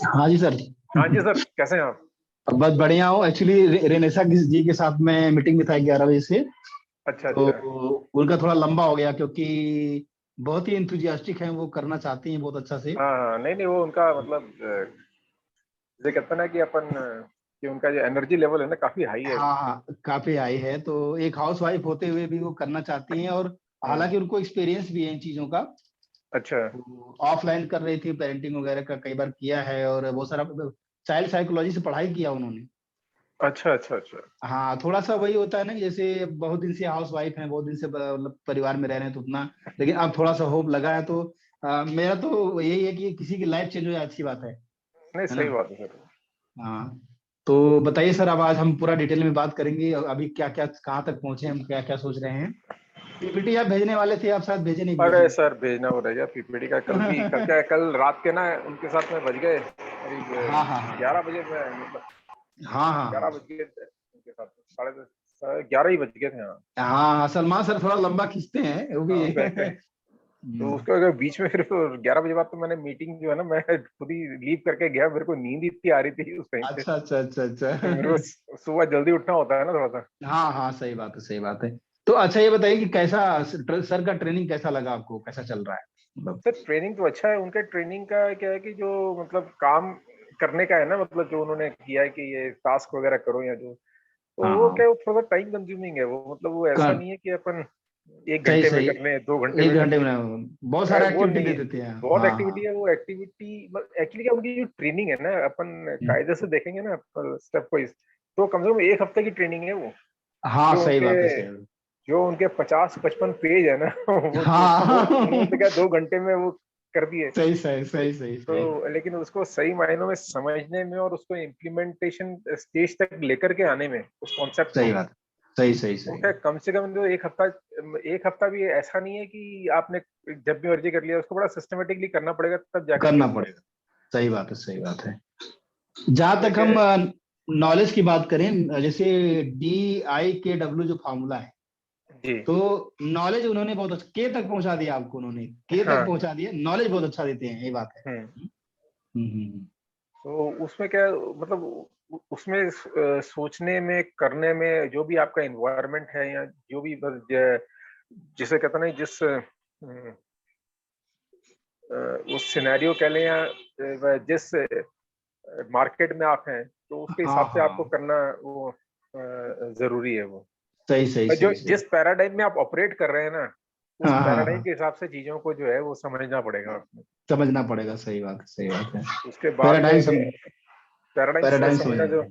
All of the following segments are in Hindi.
हाँ जी सर। हाँ जी सर, कैसे हैं आप? बस बढ़िया हूँ। एक्चुअली रेनेसा जी के साथ में मीटिंग में था 11 बजे से। अच्छा तो अच्छा। उनका थोड़ा लंबा हो गया क्योंकि बहुत ही इंथुजियास्टिक हैं, वो करना चाहती हैं बहुत अच्छा से। हाँ हाँ, नहीं नहीं, वो उनका मतलब ये कहते हैं ना कि अपन कि उनका जो एनर्जी लेवल है ना काफी हाई है। हाँ हाँ, काफी आई है। तो एक हाउस वाइफ होते हुए भी वो करना चाहती हैं, और हम्म, हालांकि उनको एक्सपीरियंस भी है इन चीजों का। अच्छा ऑफलाइन कर रही थी, पेरेंटिंग वगैरह का कई बार किया है, और बहुत सारा चाइल्ड साइकोलॉजी से पढ़ाई किया उन्होंने। अच्छा अच्छा अच्छा। हाँ, थोड़ा सा वही होता है ना कि जैसे बहुत दिन से हाउस वाइफ हैं, बहुत दिन से मतलब परिवार में रह रहे हैं तो उतना, लेकिन अब थोड़ा सा होप लगा है। तो मेरा तो यही है कि किसी की लाइफ चेंज हो जाए, अच्छी बात नहीं, है ना। सही बात है सर। हाँ, तो बताइए सर, अब आज हम पूरा डिटेल में बात करेंगे। अभी क्या क्या कहाँ तक पहुंचे, हम क्या क्या सोच रहे हैं। पीपीटी आप भेजने वाले थे, आप शायद भेजे नहीं बीच अरे में। सर, भेजना हो रह गया पीपीटी का। कल भी, कल क्या है, कल रात के ना उनके साथ में बज गए हाँ करीब हाँ हाँ 11 बजे में, मतलब हाँ हाँ 11 बज गए थे उनके साथ। 11:30 ही बज गए थे। हाँ हाँ हाँ, सलमान सर थोड़ा लंबा खींचते हैं वो भी। हाँ, वैसे तो उसके अगर बीच में फिर 11 बजे बाद तो मैंने मीटिंग जो है ना, मैं खुद ही लीव करके गया। मेरे को नींद इतनी आ रही थी उस टाइम पे, अच्छा अच्छा अच्छा क्योंकि मेरे को अच्छा। सुबह जल्दी उठना होता है ना थोड़ा सा। हाँ हाँ, सही बात है, सही बात है। तो अच्छा ये बताइए कि कैसा सर का ट्रेनिंग कैसा लगा आपको, कैसा चल रहा है मतलब। सर, ट्रेनिंग तो अच्छा है उनका। ट्रेनिंग का क्या है कि जो मतलब काम करने का है ना, मतलब जो उन्होंने किया है कि ये टास्क वगैरह करो या जो, तो हाँ वो हाँ, क्या है, वो थोड़ा टाइम कंज्यूमिंग है वो। मतलब वो ऐसा कर नहीं है कि अपन एक सही घंटे में सही। कर लें, 2 घंटे एक में कर घंटे लें। में बहुत सारा वो एक्टिविटी नहीं दे है, देते हैं। बहुत हाँ एक्टिविटी हाँ। है। वो एक्टिविटी एक्चुअली क्या, उनकी जो ट्रेनिंग है ना, अपन हम्म, कायदे से देखेंगे ना स्टेप वाइज, तो कम से कम 1 हफ्ते की ट्रेनिंग है वो। हाँ जो सही उनके बात है, सही बात जो उनके 50-55 पेज है ना है। वो हाँ उन्होंने तो क्या 2 घंटे में वो कर दिए। सही सही सही सही सही। तो लेकिन उसको सही मायनों में समझने में और उसको इम्प्लीमेंटेशन स्टेज तक लेकर के आने में, उस कॉन्सेप्ट को, सही बात, सही सही वो सही। क्या कम से कम जो 1 हफ्ता, 1 हफ्ता भी ऐसा नहीं है कि आपने जब भी मर्जी कर लिया। उसको बड़ा सिस्टमेटिकली करना पड़ेगा, तब जाकर के करना होगा। पड़ेगा। सही बात है, सही बात है। जहां उसमें तक क्या हम है। नॉलेज की बात करें, जैसे DIKW जो फार्मूला है, जी। तो नॉलेज उन्होंने बहुत अच्छा के तक पहुंचा दिया आपको। उन्होंने के तक हाँ। पहुंचा दिया, नॉलेज बहुत अच्छा देते हैं, ये बात है। हम्म। तो उसमें क्या मतलब उसमें सोचने में, करने में, जो भी आपका एनवायरनमेंट है या जो भी जिसे कहते हैं ना, जिस उस सिनेरियो कह लें, या जिस मार्केट में आप हैं, तो उसके हाँ हिसाब से आपको हाँ, करना वो जरूरी है वो। सही सही जो सही सही। जिस पैराडाइम में आप ऑपरेट कर रहे हैं ना, उस हाँ हाँ पैराडाइम हाँ, के हिसाब से चीजों को जो है वो समझना पड़ेगा आपको। समझना पड़ेगा, सही बात है, सही बात है। उसके बाद पैराडाइम में सम पैराडाइम से पैराडाइम समझना समझना जो है।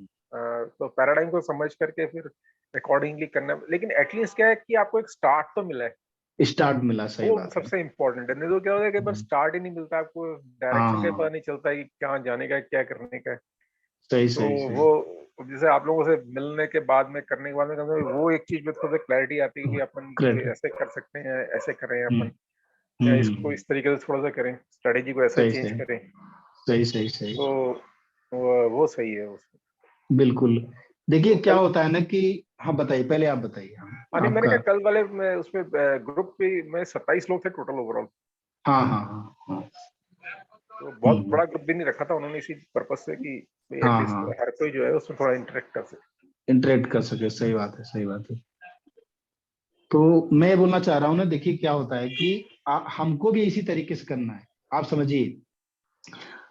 तो पैराडाइम को समझ करके फिर अकॉर्डिंगली करना, लेकिन एटलीस्ट क्या है कि आपको एक स्टार्ट तो मिला है। स्टार्ट मिला, सही वो बात है। सबसे इम्पोर्टेंट है, नहीं तो क्या होता है कि बस स्टार्ट ही नहीं मिलता आपको, डायरेक्शन का पता हाँ, नहीं चलता है कि कहाँ जाने का है, क्या करने का है। सही तो सही सही। वो जैसे आप लोगों से मिलने के बाद में, करने के बाद में कम से कम वो एक चीज में थोड़ा क्लैरिटी आती है कि अपन ग्रेट। ये ऐसे कर सकते हैं, ऐसे करें हम्म अपन, या इसको हम्म, इस तरीके से थोड़ा सा करें, स्ट्रेटेजी को ऐसे सही चेंज सही करें। सही सही सही। तो वो सही है उसमें। बिल्कुल। देखिए तो क्या कल, होता है ना कि, हाँ बताइए, पहले आप बताइए। हाँ हाँ नहीं, मैंने आपका। कहा कल वाले में उसमें ग्रुप पे में 27 लोग थे टोटल ओवरऑल। हाँ हाँ हाँ हाँ। तो बहुत बड़ा ग्रुप भी नहीं रखा था उन्होंने, इसी पर्पज से कि हाँ एटलीस्ट हाँ, हर कोई जो है उसमें थोड़ा इंटरेक्ट कर सके। इंटरेक्ट कर सके, सही बात है, सही बात है। तो मैं बोलना चाह रहा हूँ ना, देखिए क्या होता है कि हमको भी इसी तरीके से करना है, आप समझिए।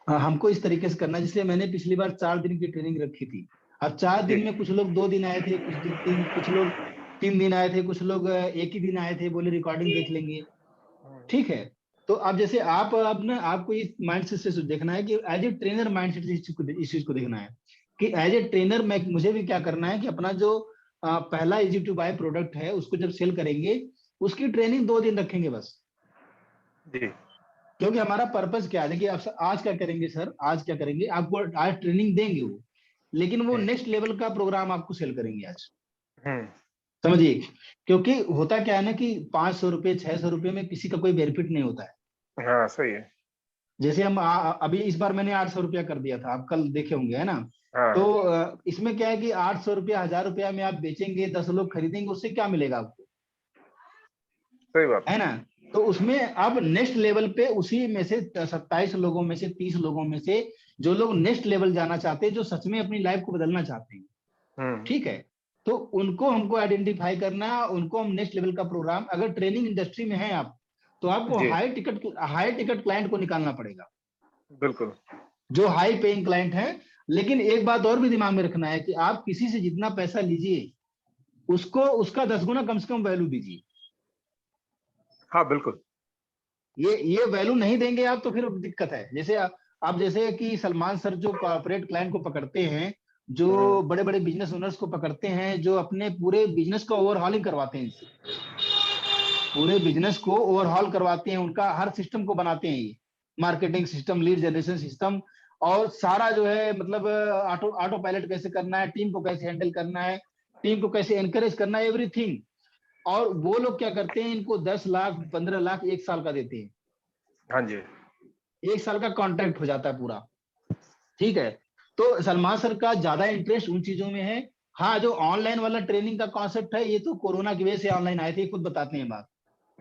हमको इस तरीके से करना है, जिसलिए मैंने पिछली बार 4 दिन की ट्रेनिंग रखी थी। अब चार जी। दिन में कुछ लोग 2 दिन आए थे, कुछ दिन तीन, कुछ लोग 3 दिन आए थे, कुछ लोग एक ही दिन आए थे, बोले रिकॉर्डिंग देख लेंगे। ठीक है। तो अब जैसे आप अब ना, आपको इस माइंडसेट से देखना है कि एज ए ट्रेनर माइंडसेट से इस चीज को देखना है कि एज ए ट्रेनर मैं, मुझे भी क्या करना है कि अपना जो पहला इजी टू बाय प्रोडक्ट है उसको जब सेल करेंगे, उसकी ट्रेनिंग 2 दिन रखेंगे बस। जी। क्योंकि हमारा पर्पस क्या है कि आप आज क्या करेंगे सर, आज क्या करेंगे, आपको आज ट्रेनिंग देंगे वो, लेकिन वो हम्म नेक्स्ट लेवल का प्रोग्राम आपको सेल करेंगे आज। हम्म, समझिए। क्योंकि होता क्या है ना कि 500 रुपये 600 रुपये में किसी का कोई बेनिफिट नहीं होता है। हाँ सही है। जैसे हम अभी इस बार मैंने 800 रुपया कर दिया था, आप कल देखे होंगे, है ना। हाँ तो हाँ, इसमें क्या है कि 800 रुपया 1000 रुपया में आप बेचेंगे, 10 लोग खरीदेंगे, उससे क्या मिलेगा आपको, सही बात है है। ना। तो उसमें अब नेक्स्ट लेवल पे उसी में से 27 लोगों में से 30 लोगों में से जो लोग नेक्स्ट लेवल जाना चाहते हैं, जो सच में अपनी लाइफ को बदलना चाहते हैं, हम्म ठीक है, तो उनको हमको आइडेंटिफाई करना है, उनको हम नेक्स्ट लेवल का प्रोग्राम, अगर ट्रेनिंग इंडस्ट्री में है आप, तो आपको जी, हाई टिकट क्लाइंट को निकालना पड़ेगा, बिल्कुल। जो हाई पेइंग क्लाइंट है। लेकिन एक बात और भी दिमाग में रखना है कि आप किसी से जितना पैसा लीजिए, उसको उसका 10 गुना कम से कम वैल्यू दीजिए। हाँ बिल्कुल। ये वैल्यू नहीं देंगे आप तो फिर दिक्कत है। जैसे आप जैसे कि सलमान सर जो कॉर्पोरेट क्लाइंट को पकड़ते हैं, जो हम्म बड़े बड़े बिजनेस ओनर्स को पकड़ते हैं, जो अपने पूरे बिजनेस का ओवरहॉलिंग करवाते हैं इनसे, पूरे बिजनेस को ओवरहॉल करवाते हैं, उनका हर सिस्टम को बनाते हैं, ये marketing system, lead generation system, और सारा जो है मतलब ऑटो ऑटो पायलट कैसे करना है, टीम को कैसे हैंडल करना है, टीम को कैसे एनकरेज करना है, एवरीथिंग। और वो लोग क्या करते हैं, इनको 10 लाख 15 लाख 1 साल का देते हैं, हाँ जी। 1 साल का कॉन्ट्रैक्ट हो जाता है पूरा। ठीक है। तो सलमान सर का ज्यादा इंटरेस्ट उन चीजों में है। हाँ, जो ऑनलाइन वाला ट्रेनिंग का कॉन्सेप्ट है, ये तो कोरोना की वजह से ऑनलाइन आए थे, खुद बताते हैं बात,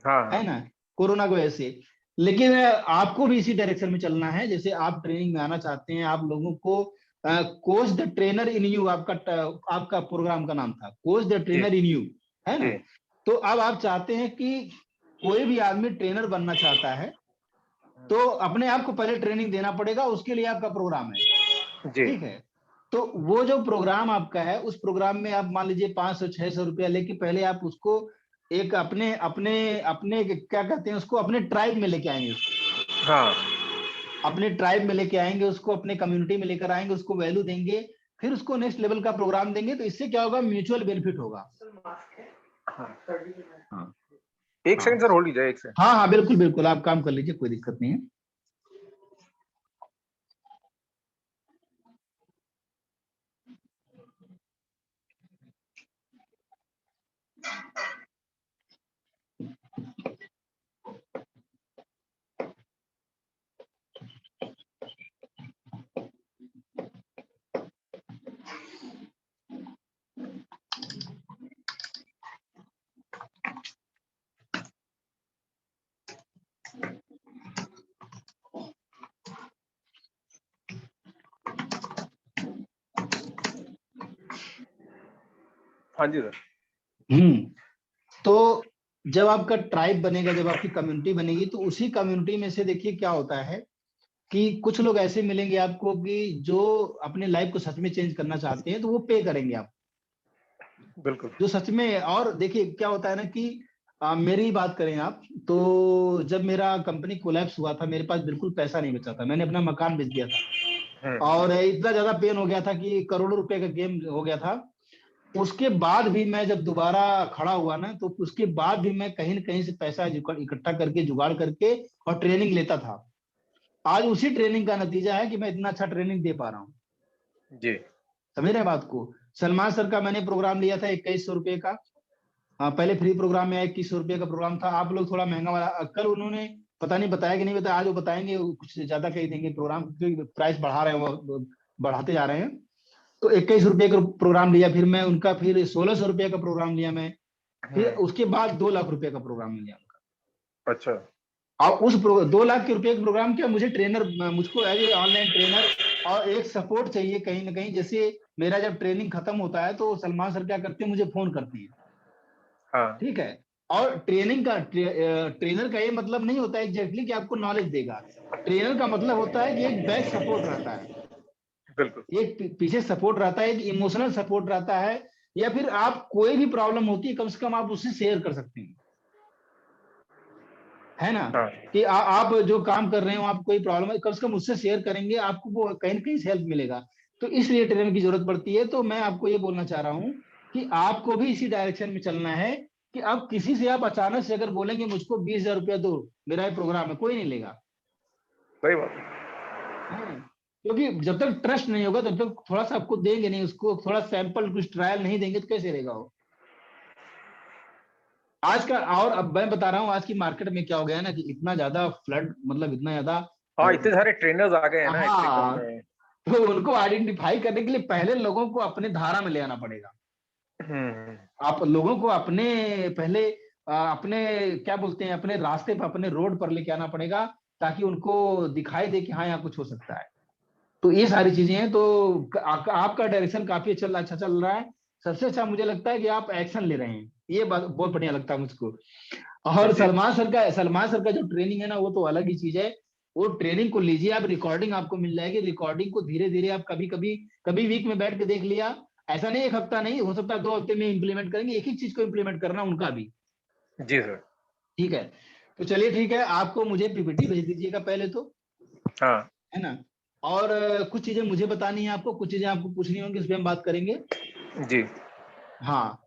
हाँ है हाँ ना, कोरोना की वजह से। लेकिन आपको भी इसी डायरेक्शन में चलना है, जैसे आप ट्रेनिंग में आना चाहते हैं, आप लोगों को coach the trainer in you, आपका प्रोग्राम का नाम था कोच द जी ट्रेनर इन यू, है ना। जी तो अब आप चाहते हैं कि कोई भी आदमी ट्रेनर बनना चाहता है, तो अपने आप को पहले ट्रेनिंग देना पड़ेगा, उसके लिए आपका प्रोग्राम है। जी। ठीक है। तो वो जो प्रोग्राम आपका है, उस प्रोग्राम में आप मान लीजिए 500 600 रुपया लेके पहले आप उसको एक अपने अपने अपने क्या कहते हैं उसको, अपने ट्राइब में लेके आएंगे उसको, हाँ अपने ट्राइब में लेके आएंगे उसको, अपने कम्युनिटी में लेकर आएंगे, उसको वैल्यू देंगे, फिर उसको नेक्स्ट लेवल का प्रोग्राम देंगे। तो इससे क्या होगा, म्यूचुअल बेनिफिट होगा। हाँ। हाँ एक हाँ सेकंड सर, होल्ड लीजिए, एक सेकंड। हाँ हाँ, बिल्कुल बिल्कुल, आप काम कर लीजिए, कोई दिक्कत नहीं है। हाँ जी सर। तो जब आपका ट्राइब बनेगा, जब आपकी कम्युनिटी बनेगी, तो उसी कम्युनिटी में से देखिए क्या होता है कि कुछ लोग ऐसे मिलेंगे आपको कि जो अपने लाइफ को सच में चेंज करना चाहते हैं, तो वो पे करेंगे आप, बिल्कुल। जो सच में। और देखिए क्या होता है ना कि मेरी बात करें आप, तो जब मेरा कंपनी कोलैप्स हुआ था, मेरे पास बिल्कुल पैसा नहीं बचा था, मैंने अपना मकान बेच दिया था, और इतना ज्यादा पेन हो गया था कि करोड़ों रुपए का गेम हो गया था। उसके बाद भी मैं जब दोबारा खड़ा हुआ ना, तो उसके बाद भी मैं कहीं न कहीं से पैसा इकट्ठा करके, जुगाड़ करके, और ट्रेनिंग लेता था। आज उसी ट्रेनिंग का नतीजा है कि मैं इतना अच्छा ट्रेनिंग दे पा रहा हूँ। जी। समझ रहे हैं बात को? सलमान सर का मैंने प्रोग्राम लिया था 2100 रुपए का। पहले फ्री प्रोग्राम में 2100 रुपए का प्रोग्राम था। आप लोग थोड़ा महंगा वाला, कल उन्होंने पता नहीं बताया कि नहीं बताया, आज वो बताएंगे, वो कुछ ज्यादा कह देंगे प्रोग्राम, क्योंकि प्राइस बढ़ा रहे हैं, वो बढ़ाते जा रहे हैं। तो 21 रुपए का प्रोग्राम लिया, फिर मैं उनका, फिर 1600 रुपए का प्रोग्राम लिया मैं, फिर उसके बाद 2 लाख रुपए का प्रोग्राम लिया उनका। अच्छा। और उस 2 लाख के रुपए का प्रोग्राम क्या, मुझे ट्रेनर, मुझको एज ए ऑनलाइन ट्रेनर और एक सपोर्ट चाहिए कहीं ना कहीं। जैसे मेरा जब ट्रेनिंग खत्म होता है, तो सलमान सर क्या करते हैं, मुझे फोन करते हैं। हाँ। ठीक है। और ट्रेनिंग का ट्रेनर का ये मतलब नहीं होता है एग्जैक्टली कि आपको नॉलेज देगा। ट्रेनर का मतलब होता है कि एक बैक सपोर्ट रहता है, बिल्कुल। एक पीछे सपोर्ट रहता है, एक इमोशनल सपोर्ट रहता है, या फिर आप कोई भी प्रॉब्लम होती है, कम से कम आप उससे शेयर कर सकते हैं, है ना? हाँ। कि आप जो काम कर रहे हो, आप कोई प्रॉब्लम है, कम से कम उससे शेयर करेंगे, आपको वो कहीं ना कहीं से हेल्प मिलेगा। तो इसलिए ट्रेनर की जरूरत पड़ती है। तो मैं आपको ये बोलना चाह रहा हूँ कि आपको भी इसी डायरेक्शन में चलना है, कि अब किसी से आप अचानक से अगर बोलेंगे मुझको 20,000 रुपया दो, मेरा ये प्रोग्राम है, कोई नहीं लेगा। सही बात है। हाँ, क्योंकि जब तक ट्रस्ट नहीं होगा, तब तक थोड़ा सा आपको देंगे नहीं, उसको थोड़ा सैंपल कुछ ट्रायल नहीं देंगे तो कैसे रहेगा वो? आज का, और अब मैं बता रहा हूँ आज की मार्केट में क्या हो गया है ना, कि इतना ज्यादा फ्लड, मतलब इतना ज्यादा हाँ, इतने सारे ट्रेनर्स आ गए हैं ना एक से कम हाँ, में। तो उनको आइडेंटिफाई करने के लिए पहले लोगों को अपने धारा में ले आना पड़ेगा। हम्म। आप लोगों को अपने, पहले अपने, क्या बोलते हैं, अपने रास्ते पर, अपने रोड पर लेके आना पड़ेगा, ताकि उनको दिखाई दे कि हाँ, यहाँ कुछ हो सकता है। तो ये सारी चीजें हैं। तो आपका डायरेक्शन काफी अच्छा चल रहा है। सबसे अच्छा मुझे लगता है कि आप एक्शन ले रहे हैं, ये बात बहुत बढ़िया लगता है मुझको। और जी। सलमान सर का जो ट्रेनिंग है ना, वो तो अलग ही चीज है। वो ट्रेनिंग को लीजिए आप, रिकॉर्डिंग आपको मिल जाएगी, रिकॉर्डिंग को धीरे धीरे आप कभी कभी, कभी वीक में बैठ के देख लिया, ऐसा नहीं, एक हफ्ता नहीं, हो सकता है 2 हफ्ते में इम्प्लीमेंट करेंगे, एक ही चीज को इम्प्लीमेंट करना उनका भी। जी सर। ठीक है। तो चलिए ठीक है, आपको मुझे पीपीटी भेज दीजिएगा पहले तो, हाँ। है ना? और कुछ चीजें मुझे बतानी है आपको, कुछ चीजें आपको पूछनी होंगी, उस पर हम बात करेंगे। जी। हाँ।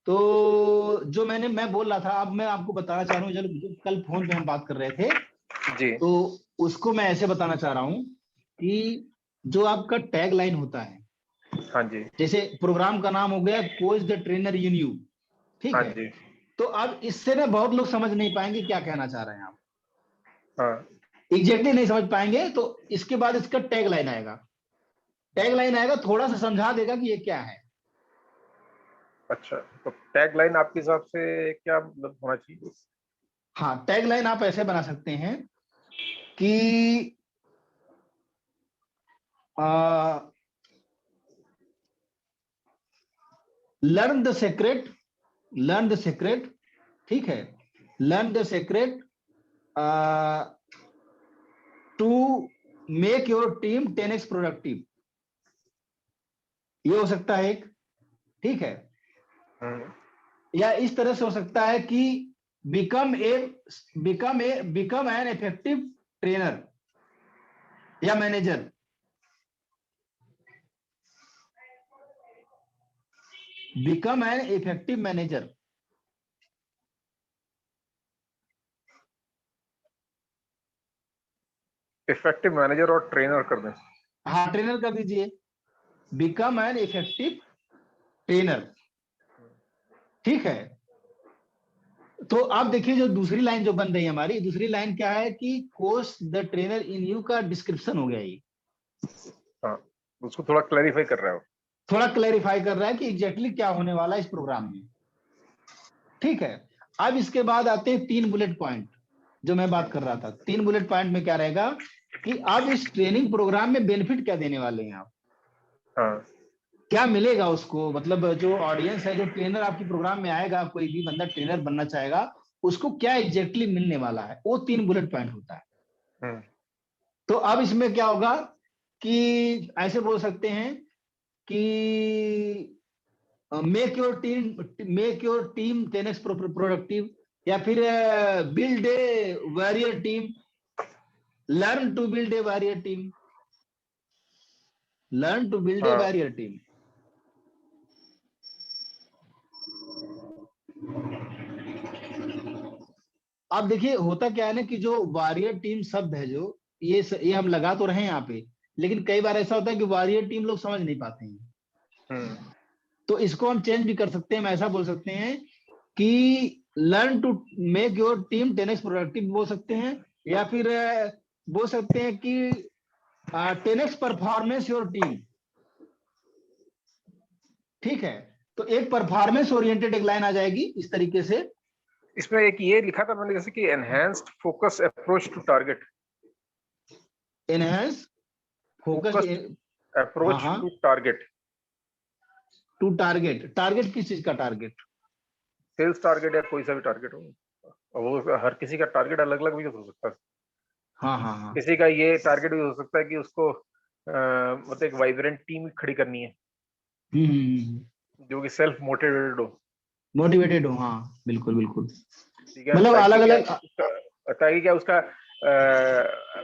तो जो मैं बोल रहा था, अब मैं आपको बताना चाह रहा हूँ, जो कल फोन पे हम बात कर रहे थे, जी। तो उसको मैं ऐसे बताना चाह रहा हूँ कि जो आपका टैग लाइन होता है, हाँ जी। जैसे प्रोग्राम का नाम हो गया coach the trainer in you, ठीक हाँ है? जी। तो अब इससे ना बहुत लोग समझ नहीं पाएंगे क्या कहना चाह रहे हैं आप, हाँ। एग्जैक्टली नहीं समझ पाएंगे। तो इसके बाद इसका टैग लाइन आएगा, टैग लाइन आएगा, थोड़ा सा समझा देगा कि ये क्या है। अच्छा, तो टैग लाइन आपके हिसाब से क्या मतलब होना चाहिए? हाँ, टैग लाइन आप ऐसे बना सकते हैं कि learn the secret, learn the secret, ठीक है, learn the secret to make your team 10x productive, ये हो सकता है एक, ठीक है? हम्म। या इस तरह से हो सकता है कि become a become an effective trainer या manager, become an effective manager. Effective manager और ट्रेनर कर दें। हाँ, ट्रेनर कर दीजिए, बिकम एन इफेक्टिव ट्रेनर, ठीक है? तो आप देखिए, जो दूसरी लाइन जो बन रही है हमारी, दूसरी लाइन क्या है कि coach the trainer in you का डिस्क्रिप्शन हो गया ये, हाँ, उसको थोड़ा क्लैरिफाई कर रहा है वो। थोड़ा क्लैरिफाई कर रहा है कि एग्जैक्टली क्या होने वाला है इस प्रोग्राम में, ठीक है? अब इसके बाद आते हैं 3 बुलेट पॉइंट, जो मैं बात कर रहा था। 3 बुलेट पॉइंट में क्या रहेगा कि अब इस ट्रेनिंग प्रोग्राम में बेनिफिट क्या देने वाले हैं आप। हाँ। क्या मिलेगा उसको, मतलब जो ऑडियंस है, जो ट्रेनर आपके प्रोग्राम में आएगा, कोई भी बंदा ट्रेनर बनना चाहेगा, उसको क्या एग्जैक्टली मिलने वाला है, वो 3 बुलेट पॉइंट होता है। हम्म, तो अब इसमें क्या होगा कि ऐसे बोल सकते हैं कि make your team 10x productive, या फिर build a warrior team, learn to build a warrior team, learn to build a हाँ वॉरियर टीम। अब देखिए होता क्या है ना कि जो वॉरियर टीम शब्द है, जो ये हम लगा तो रहे हैं यहाँ पे, लेकिन कई बार ऐसा होता है कि वॉरियर टीम लोग समझ नहीं पाते हैं। हम्म, तो इसको हम चेंज भी कर सकते हैं, हम ऐसा बोल सकते हैं कि learn to make your team 10x productive बोल सकते हैं, या फिर बोल सकते हैं कि 10x परफॉर्मेंस योर टीम। ठीक है, तो एक परफॉर्मेंस ओरिएंटेड एक लाइन आ जाएगी इस तरीके से। इसमें एक ये लिखा था मैंने जैसे कि enhanced focus approach to target, enhance focus. Focus हाँ अप्रोच हाँ, to target, to target, target किस चीज का टारगेट? सेल्स टारगेट या कोई सा भी टारगेट हो, और वो हर किसी का टारगेट अलग अलग भी हो सकता है। हाँ हाँ हाँ। किसी का ये टारगेट भी हो सकता है कि उसको मतलब एक वाइब्रेंट टीम खड़ी करनी है जो कि सेल्फ मोटिवेटेड हो। मोटिवेटेड हो, हाँ बिल्कुल बिल्कुल। ठीक है, मतलब अलग अलग। ताकि क्या उसका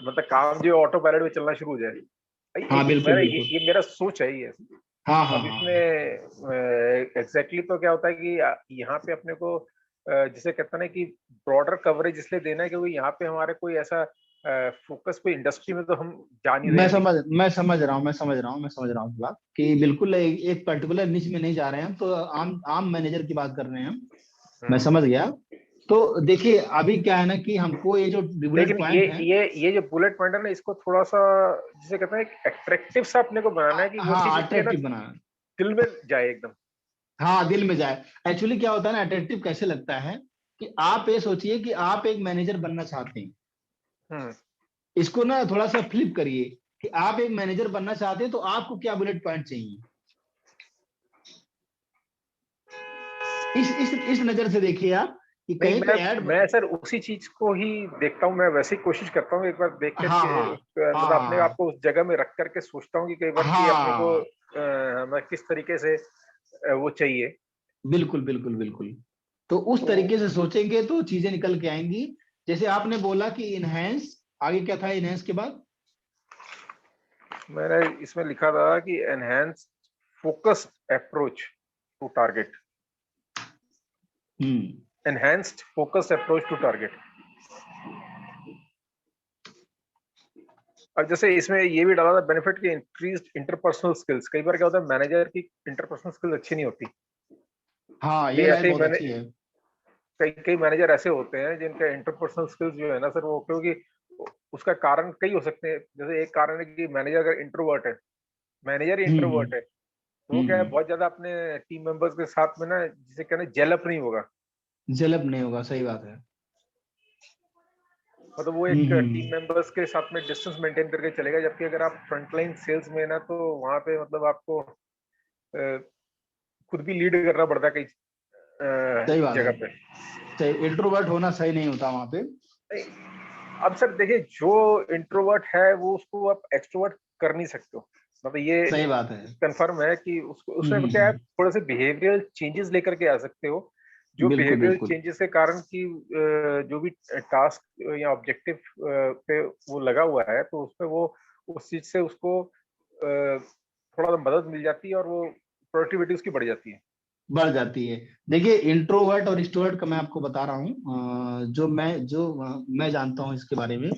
मतलब काम जो ऑटो पायलट में चलना शुरू हो जाए। हाँ बिल्कुल मेरा बिल्कुल। ये मेरा सोच है ये। हाँ हाँ अब हाँ। इसमें एग्जैक्टली तो क्या होता है कि यहाँ पे अपने को जिसे कहते हैं ना कि ब्रॉडर कवरेज इसलिए देना है क्योंकि यहाँ पे हमारे कोई ऐसा फोकस कोई इंडस्ट्री में तो हम जा नहीं रहे मैं हैं अभी। समझ मैं समझ रहा हूँ, मैं समझ रहा हूँ, मैं समझ रहा हूँ इस बात कि बिल्कुल एक पर्टिकुलर निच में नहीं जा रहे हैं हम, तो आम आम मैनेजर की बात कर रहे हैं हम। मैं हम्म। समझ गया। तो देखिए अभी क्या है ना कि हमको ये जो बुलेट लेकिन पॉइंट है। ये जो बुलेट पॉइंट है ना, इसको थोड़ा सा जिसे कहते हैं अट्रैक्टिव सा अपने को बनाना है कि वो चीज हाँ उसके ना अट्रैक्टिव बनाना। दिल में जाए एकदम। हाँ दिल में जाए। एक्चुअली क्या होता है ना, अट्रैक्टिव कैसे लगता है कि आप ये सोचिए कि आप एक मैनेजर बनना चाहते हैं। हम्म, इसको ना थोड़ा सा फ्लिप करिए कि आप एक मैनेजर बनना चाहते हैं, तो आपको क्या बुलेट पॉइंट चाहिए, इस नजर से देखिए आप कि नहीं कहीं पे ऐड। मैं सर उसी चीज को ही देखता हूँ, मैं वैसे ही कोशिश करता हूँ एक बार देख हाँ करके हाँ मतलब अपने आप हाँ को उस जगह में रख करके सोचता हूँ कि कई बार कि अपने को हाँ। हमें किस तरीके से वो चाहिए। बिल्कुल बिल्कुल बिल्कुल। तो उस तो तरीके से सोचेंगे तो चीजें निकल के आएंगी। जैसे आपने बोला कि इनहेंस, आगे क्या था इनहेंस के बाद? मैंने इसमें लिखा था कि enhance focused approach to target, hmm. Enhanced focused approach to target. अब जैसे इसमें ये भी डाला था बेनिफिट की इंक्रीज्ड इंटरपर्सनल स्किल्स। कई बार क्या होता है मैनेजर की इंटरपर्सनल स्किल्स अच्छी नहीं होती। हाँ कई ये लाइन ऐसे ही बहुत मैंने अच्छी है। कई कई मैनेजर ऐसे होते हैं जिनका इंटरपर्सनल स्किल्स जो है ना सर, वो क्योंकि उसका कारण कई हो सकते हैं। जैसे एक कारण है कि मैनेजर अगर इंट्रोवर्ट है, मैनेजर ही इंट्रोवर्ट है, तो वो क्या है हम्म। बहुत ज्यादा अपने टीम मेंबर्स के साथ में ना जिसे कहना जेलअप नहीं होगा। जलब नहीं होगा, सही बात है। मतलब वो एक टीम हम्म। मेंबर्स के साथ में डिस्टेंस मेंटेन करके चलेगा। जबकि अगर आप फ्रंटलाइन सेल्स में है ना, तो वहां पे मतलब आपको खुद भी लीड करना पड़ता है कई सही बात है। जगह पे। सही, इंट्रोवर्ट होना सही नहीं होता वहां पे। अब सर देखिए, जो इंट्रोवर्ट है वो उसको आप एक्सट्रोवर्ट कर नहीं सकते हो। मतलब ये सही बात है। कंफर्म है कि उसको उसमें क्या है, थोड़े से बिहेवियरल चेंजेस लेकर के आ सकते हो। जो बिल्कुल बिहेवियरल बिल्कुल। चेंजेस के कारण कि जो भी टास्क या ऑब्जेक्टिव पे वो लगा हुआ है, तो उसमें वो उस चीज से उसको थोड़ा सा मदद मिल जाती है और वो प्रोडक्टिविटी उसकी बढ़ जाती है। बढ़ जाती है। देखिए इंट्रोवर्ट और एक्सट्रोवर्ट का मैं आपको बता रहा हूँ, मैं जानता हूँ इसके बारे में।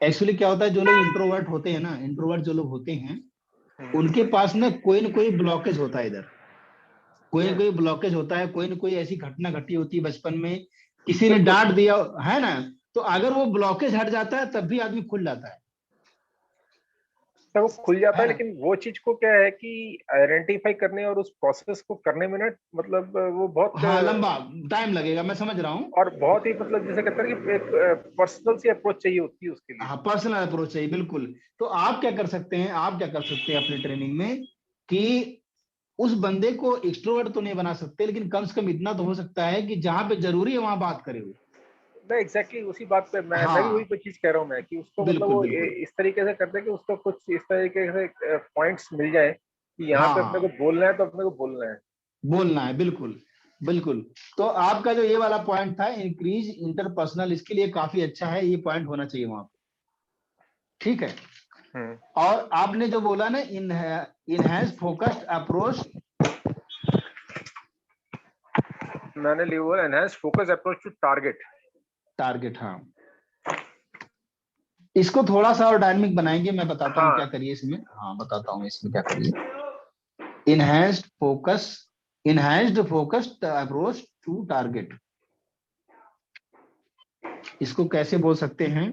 एक्चुअली क्या होता है, जो लोग इंट्रोवर्ट होते हैं ना, इंट्रोवर्ट जो लोग होते हैं, हम्म, उनके पास ना कोई ब्लॉकेज होता है इधर। कोई ना हम्म, कोई ब्लॉकेज होता है, कोई ना कोई ऐसी घटना घटी होती है बचपन में, किसी ने बिल्कुल। डांट दिया है ना। तो अगर वो ब्लॉकेज हट जाता है तब भी आदमी खुल जाता तो वो खुल जाता है है, ना। लेकिन वो चीज को क्या है कि आइडेंटिफाई करने और उस प्रोसेस को करने में ना मतलब वो बहुत हाँ लंबा टाइम लगेगा, मैं समझ रहा हूँ। और बहुत ही मतलब जैसे कहते हैं कि एक पर्सनल सी अप्रोच चाहिए होती है उसके लिए। हाँ पर्सनल अप्रोच चाहिए बिल्कुल। तो आप क्या कर सकते हैं, आप क्या कर सकते हैं अपनी ट्रेनिंग में कि उस बंदे को एक्सट्रोवर्ट तो नहीं बना सकते, लेकिन कम से कम इतना तो हो सकता है कि जहां पे जरूरी है वहां बात करे वो। नहीं एग्जैक्टली उसी बात पे मैं भी वही हाँ कोई चीज कह रहा हूँ मैं, कि उसको मतलब बिल्कुल वो बिल्कुल। इस तरीके से करते हैं कि उसको कुछ इस तरीके से पॉइंट्स मिल जाए कि यहाँ हाँ पे अपने को हाँ बोलना है तो अपने को बोलना है। बोलना है, बिल्कुल बिल्कुल। तो आपका जो ये वाला पॉइंट था इंक्रीज इंटरपर्सनल, इसके लिए काफी अच्छा है, ये पॉइंट होना चाहिए वहां पे। ठीक है। हम्म। और आपने जो बोला ना इनहैंस फोकस्ड अप्रोच, मैंने लिया हुआ enhance focus approach to target. Target, हाँ, इसको थोड़ा सा और डायनामिक बनाएंगे, मैं बताता हूँ क्या हाँ करिए इसमें। हाँ बताता हूँ इसमें क्या करिए। Enhanced focus, enhanced focused approach to target, इसको कैसे बोल सकते हैं,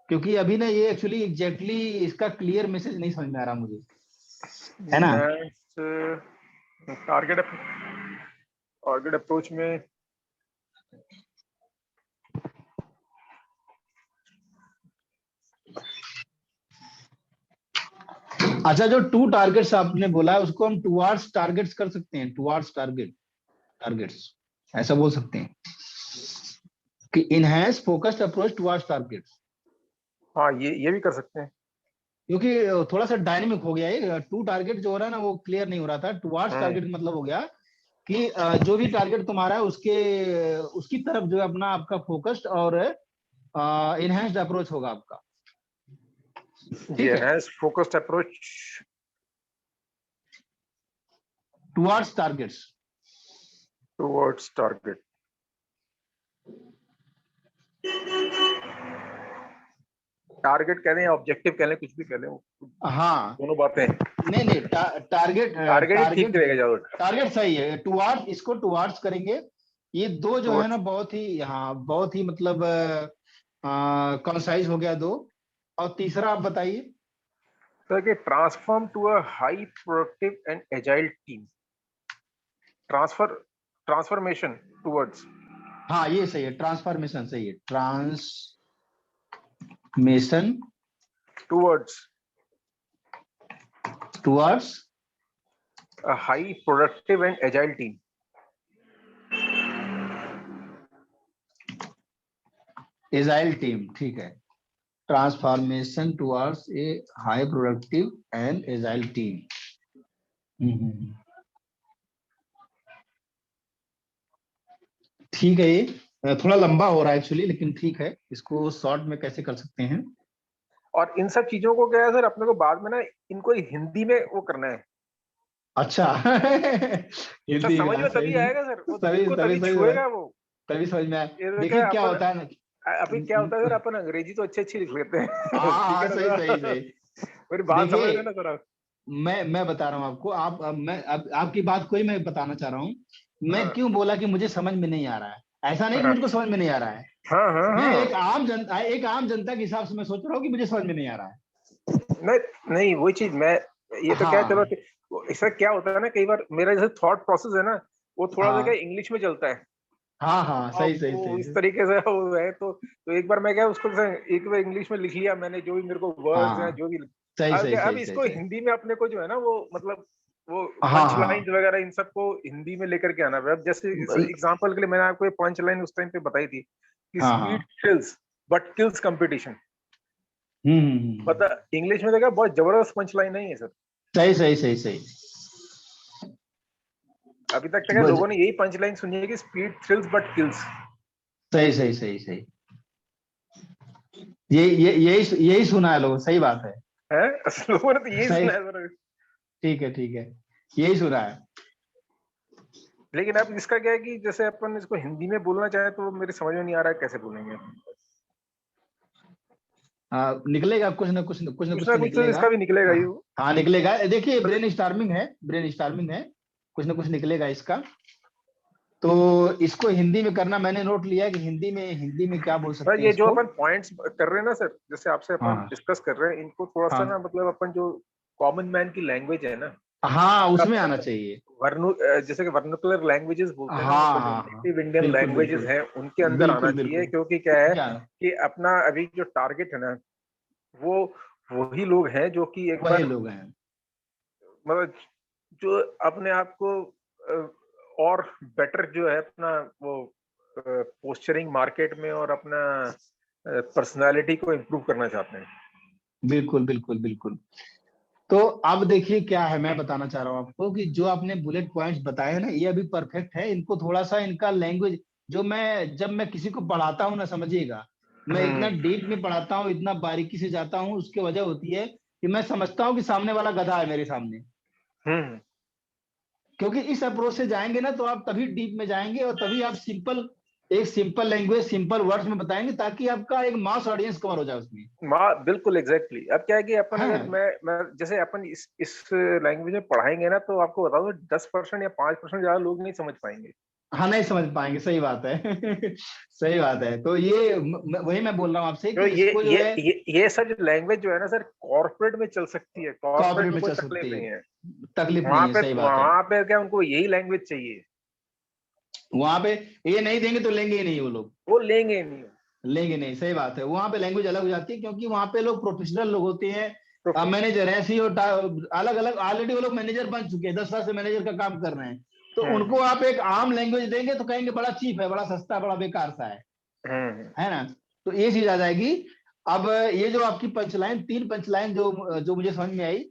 क्योंकि अभी ना ये एक्चुअली एग्जैक्टली इसका क्लियर मैसेज नहीं समझ में आ रहा मुझे, है ना। टारगेट टारगेट अप्रोच में अच्छा, जो टू टारगेट्स आपने बोला है उसको हम टुवार्ड्स टारगेट्स कर सकते हैं, टुवार्ड्स टारगेट, टारगेट्स, ऐसा बोल सकते हैं कि enhance focused approach towards targets, हाँ ये भी कर सकते हैं। क्योंकि थोड़ा सा डायनेमिक हो गया है। टू टारगेट जो हो रहा है ना वो क्लियर नहीं हो रहा था, टुवार्ड्स हम्म। टारगेट मतलब हो गया कि जो भी टारगेट तुम्हारा है उसके उसकी तरफ जो है अपना आपका फोकस्ड और इनहैंस्ड अप्रोच होगा आपका। जी ठीक है, enhance focused approach towards targets. Towards target. Target कह लें या ऑब्जेक्टिव कह लें, कुछ भी कह लें, वो हाँ दोनों बातें हैं। नहीं नहीं, टारगेट, टारगेट ही ठीक टारगेट, रहेगा ज्यादा। टारगेट सही है, टुवार्ड्स, इसको टुवार्ड्स करेंगे। ये दो जो है ना टुवर्ड्स बहुत ही, हाँ बहुत ही मतलब कंसाइज हो गया दो। और तीसरा आप बताइए। सर कि transform to a high productive and agile team. Transformation towards. हाँ ये सही है, ट्रांसफॉर्मेशन सही है, transformation towards towards a high productive and agile team. Agile team, ठीक है, transformation towards a high productive and agile team. ठीक है, ये थोड़ा लंबा हो रहा है एक्चुअली, लेकिन ठीक है, इसको शॉर्ट में कैसे कर सकते हैं। और इन सब चीजों को क्या है सर, अपने को बाद में ना इनको हिंदी में वो करना है। अच्छा सर हिंदी समझ में में सही तभी है, आएगा सर, वो दिल तभी को तभी तभी समझ में, छुएगा वो। तभी समझ में आया। ये तो क्या देखिए है, क्या अपन होता है ना, अभी क्या होता है सर, अपन अंग्रेजी तो अच्छी अच्छी लिख लेते हैं हाँ ठीक हाँ है ना सही सही सर। सही। मेरी बात समझ देखिए रहे हैं ना सर आप? मैं बता रहा हूँ आपको, आप मैं आपकी बात को ही मैं बताना चाह रहा हूँ। मैं हाँ क्यों बोला कि मुझे समझ में नहीं आ रहा है, ऐसा नहीं कि हाँ मुझको समझ में नहीं आ रहा है। हाँ हाँ मैं हाँ। एक आम जनता के हिसाब से मैं सोच रहा हूँ कि मुझे समझ में नहीं आ रहा है। नहीं नहीं वही चीज मैं, ये तो क्या है, चलो हाँ इसका क्या होता है ना, कई बार मेरा जैसे थॉट प्रोसेस है ना, वो थोड़ा सा क्या हाँ इंग्लिश में चलता है। हाँ हाँ अब सही सही वो सही इस सही। तरीके से वो है, तो एक बार मैं क्या उसको एक बार इंग्लिश में लिख लिया मैंने, जो भी मेरे को वर्ड्स हैं हाँ जो भी। सही सही अब सही सही इसको सही। हिंदी में अपने को जो है ना वो मतलब वो हाँ पंच लाइन्स हाँ वगैरह इन सबको हिंदी में लेकर के आना है। अब जैसे ब- एग्जांपल के लिए मैंने आपको ये पंच लाइन उस टाइम पे बताई थी कि हाँ स्पीड हाँ थ्रिल्स बट किल्स कंपटीशन। हम्म। पता इंग्लिश में देखा बहुत जबरदस्त पंच लाइन नहीं है सर। सही सही सही सही। अभी तक क्या बस लोगों ने यही पंच लाइन सुनी है कि स्पीड थ्रिल्स बट किल्स सही सही सही सही। यही सुना है लोगों, सही बात है। है। लोगों ने तो यही सही, सुना है सर। ठीक है, यही सुना है। लेकिन अब इसका क्या है कि जैसे अपन इसको हिंदी में बोलना चाहे तो मेरे समझ में नहीं आ रहा है कैसे बोलेंगे। निकलेगा कुछ ना कुछ, कुछ ना तो कुछ तो निकलेगा। इसका भी निकलेगा ही हाँ वो। हाँ निकलेगा, देखिए सर ब्रेन स्टार्मिंग है, ब्रेन स्टार्मिंग है, कुछ ना कुछ निकलेगा इसका। तो इसको हिंदी में करना मैंने नोट लिया है कि हिंदी में क्या बोल सकते हैं ये जो इसको। अपन पॉइंट्स कर रहे हैं ना सर, जैसे आपसे अपन हाँ डिस्कस कर रहे हैं, इनको थोड़ा सा ना हाँ मतलब अपन जो कॉमन मैन की लैंग्वेज है ना, हाँ उसमें अपन आना चाहिए। जैसे कि वर्नाकुलर लैंग्वेजेस बोलते हैं ना, हाँ मतलब जो हाँ हाँ नेटिव इंडियन बिल्कुल लैंग्वेजेस बिल्कुल हैं उनके अंदर आना बिल्कुल चाहिए, बिल्कुल। क्योंकि क्या है क्या, कि अपना अभी जो टारगेट है ना, वो वही लोग हैं जो कि एक वही बार लोग हैं। मतलब जो अपने आप को और बेटर जो है अपना वो पोस्चरिंग मार्केट में और अपना पर्सनालिटी को इम्प्रूव करना चाहते हैं। बिल्कुल बिल्कुल बिल्कुल। तो अब देखिए क्या है, मैं बताना चाह रहा हूँ आपको कि जो आपने बुलेट पॉइंट्स बताए हैं ना, ये अभी परफेक्ट है। इनको थोड़ा सा इनका लैंग्वेज, जो मैं जब मैं किसी को पढ़ाता हूँ ना, समझिएगा, मैं इतना डीप में पढ़ाता हूँ, इतना बारीकी से जाता हूँ, उसकी वजह होती है कि मैं समझता हूँ कि सामने वाला गधा है मेरे सामने। हम्म। क्योंकि इस अप्रोच से जाएंगे ना, तो आप तभी डीप में जाएंगे और तभी आप सिंपल, एक सिंपल लैंग्वेज सिंपल वर्ड्स में बताएंगे, ताकि आपका एक मास ऑडियंस कवर हो जाए उसमें। बिल्कुल एग्जैक्टली। अब क्या है कि अपन अगर हाँ मैं जैसे अपन इस लैंग्वेज में पढ़ाएंगे ना, तो आपको बता दूं 10% या 5% ज्यादा लोग नहीं समझ पाएंगे। हाँ, नहीं समझ पाएंगे, सही बात है। सही बात है। तो ये वही मैं बोल रहा हूँ आपसे तो कि इसको जो है ये सब लैंग्वेज जो है ना सर, कॉर्पोरेट में चल सकती है, कॉर्पोरेट कॉपरेट में में कोई चल तकलीफ सकती है, नहीं है। तकलीफ नहीं है, सही बात है। वहां पे क्या उनको यही लैंग्वेज चाहिए, वहां पे ये नहीं देंगे तो लेंगे ही नहीं वो लोग, वो लेंगे नहीं। लेंगे नहीं, सही बात है। वहां पे लैंग्वेज अलग हो जाती है, क्योंकि वहां पे लोग प्रोफेशनल लोग होते तो हैं, मैनेजर है, सीईओ, अलग अलग ऑलरेडी वो लोग मैनेजर बन चुके हैं, 10 साल से मैनेजर का काम कर रहे हैं। तो उनको हम्म आप एक आम लैंग्वेज देंगे तो कहेंगे बड़ा चीप है, बड़ा सस्ता, बड़ा बेकार सा हम्म है ना। तो ये चीज आ जाएगी। अब ये जो आपकी पंचलाइन, 3 पंचलाइन जो जो मुझे समझ में आई,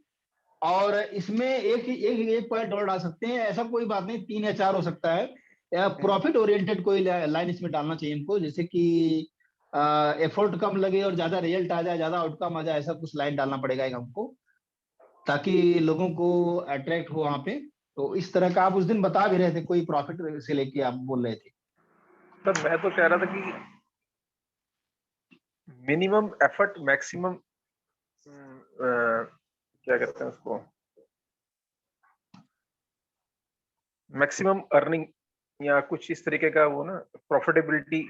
और इसमें एक एक एक पॉइंट और डाल सकते हैं, ऐसा कोई बात नहीं, 3 या 4 हो सकता है। हम्म प्रॉफिट ओरिएंटेड कोई लाइन इसमें डालना चाहिए इनको, जैसे कि एफर्ट कम लगे और ज्यादा रिजल्ट आ जाए, ज्यादा आउटकम आ जाए, ऐसा कुछ लाइन डालना पड़ेगा एक हमको, ताकि लोगों को अट्रैक्ट हो वहां पे। तो इस तरह का आप उस दिन बता भी रहे थे, कोई प्रॉफिट से लेके आप बोल रहे थे। तब मैं तो कह रहा था कि मिनिमम एफर्ट मैक्सिमम, क्या कहते हैं उसको, मैक्सिमम अर्निंग या कुछ इस तरीके का वो ना, प्रॉफिटेबिलिटी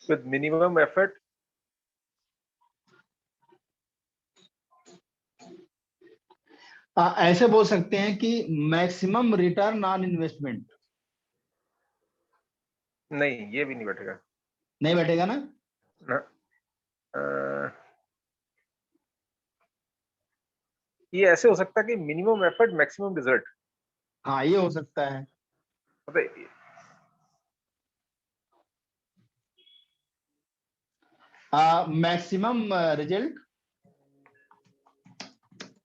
विद मिनिमम एफर्ट। ऐसे बोल सकते हैं कि मैक्सिमम रिटर्न ऑन इन्वेस्टमेंट। नहीं, ये भी नहीं बैठेगा नहीं बैठेगा ना। ना। ये ऐसे हो सकता है कि मिनिमम एफर्ट मैक्सिमम रिजल्ट। हाँ, ये हो सकता है। मतलब maximum result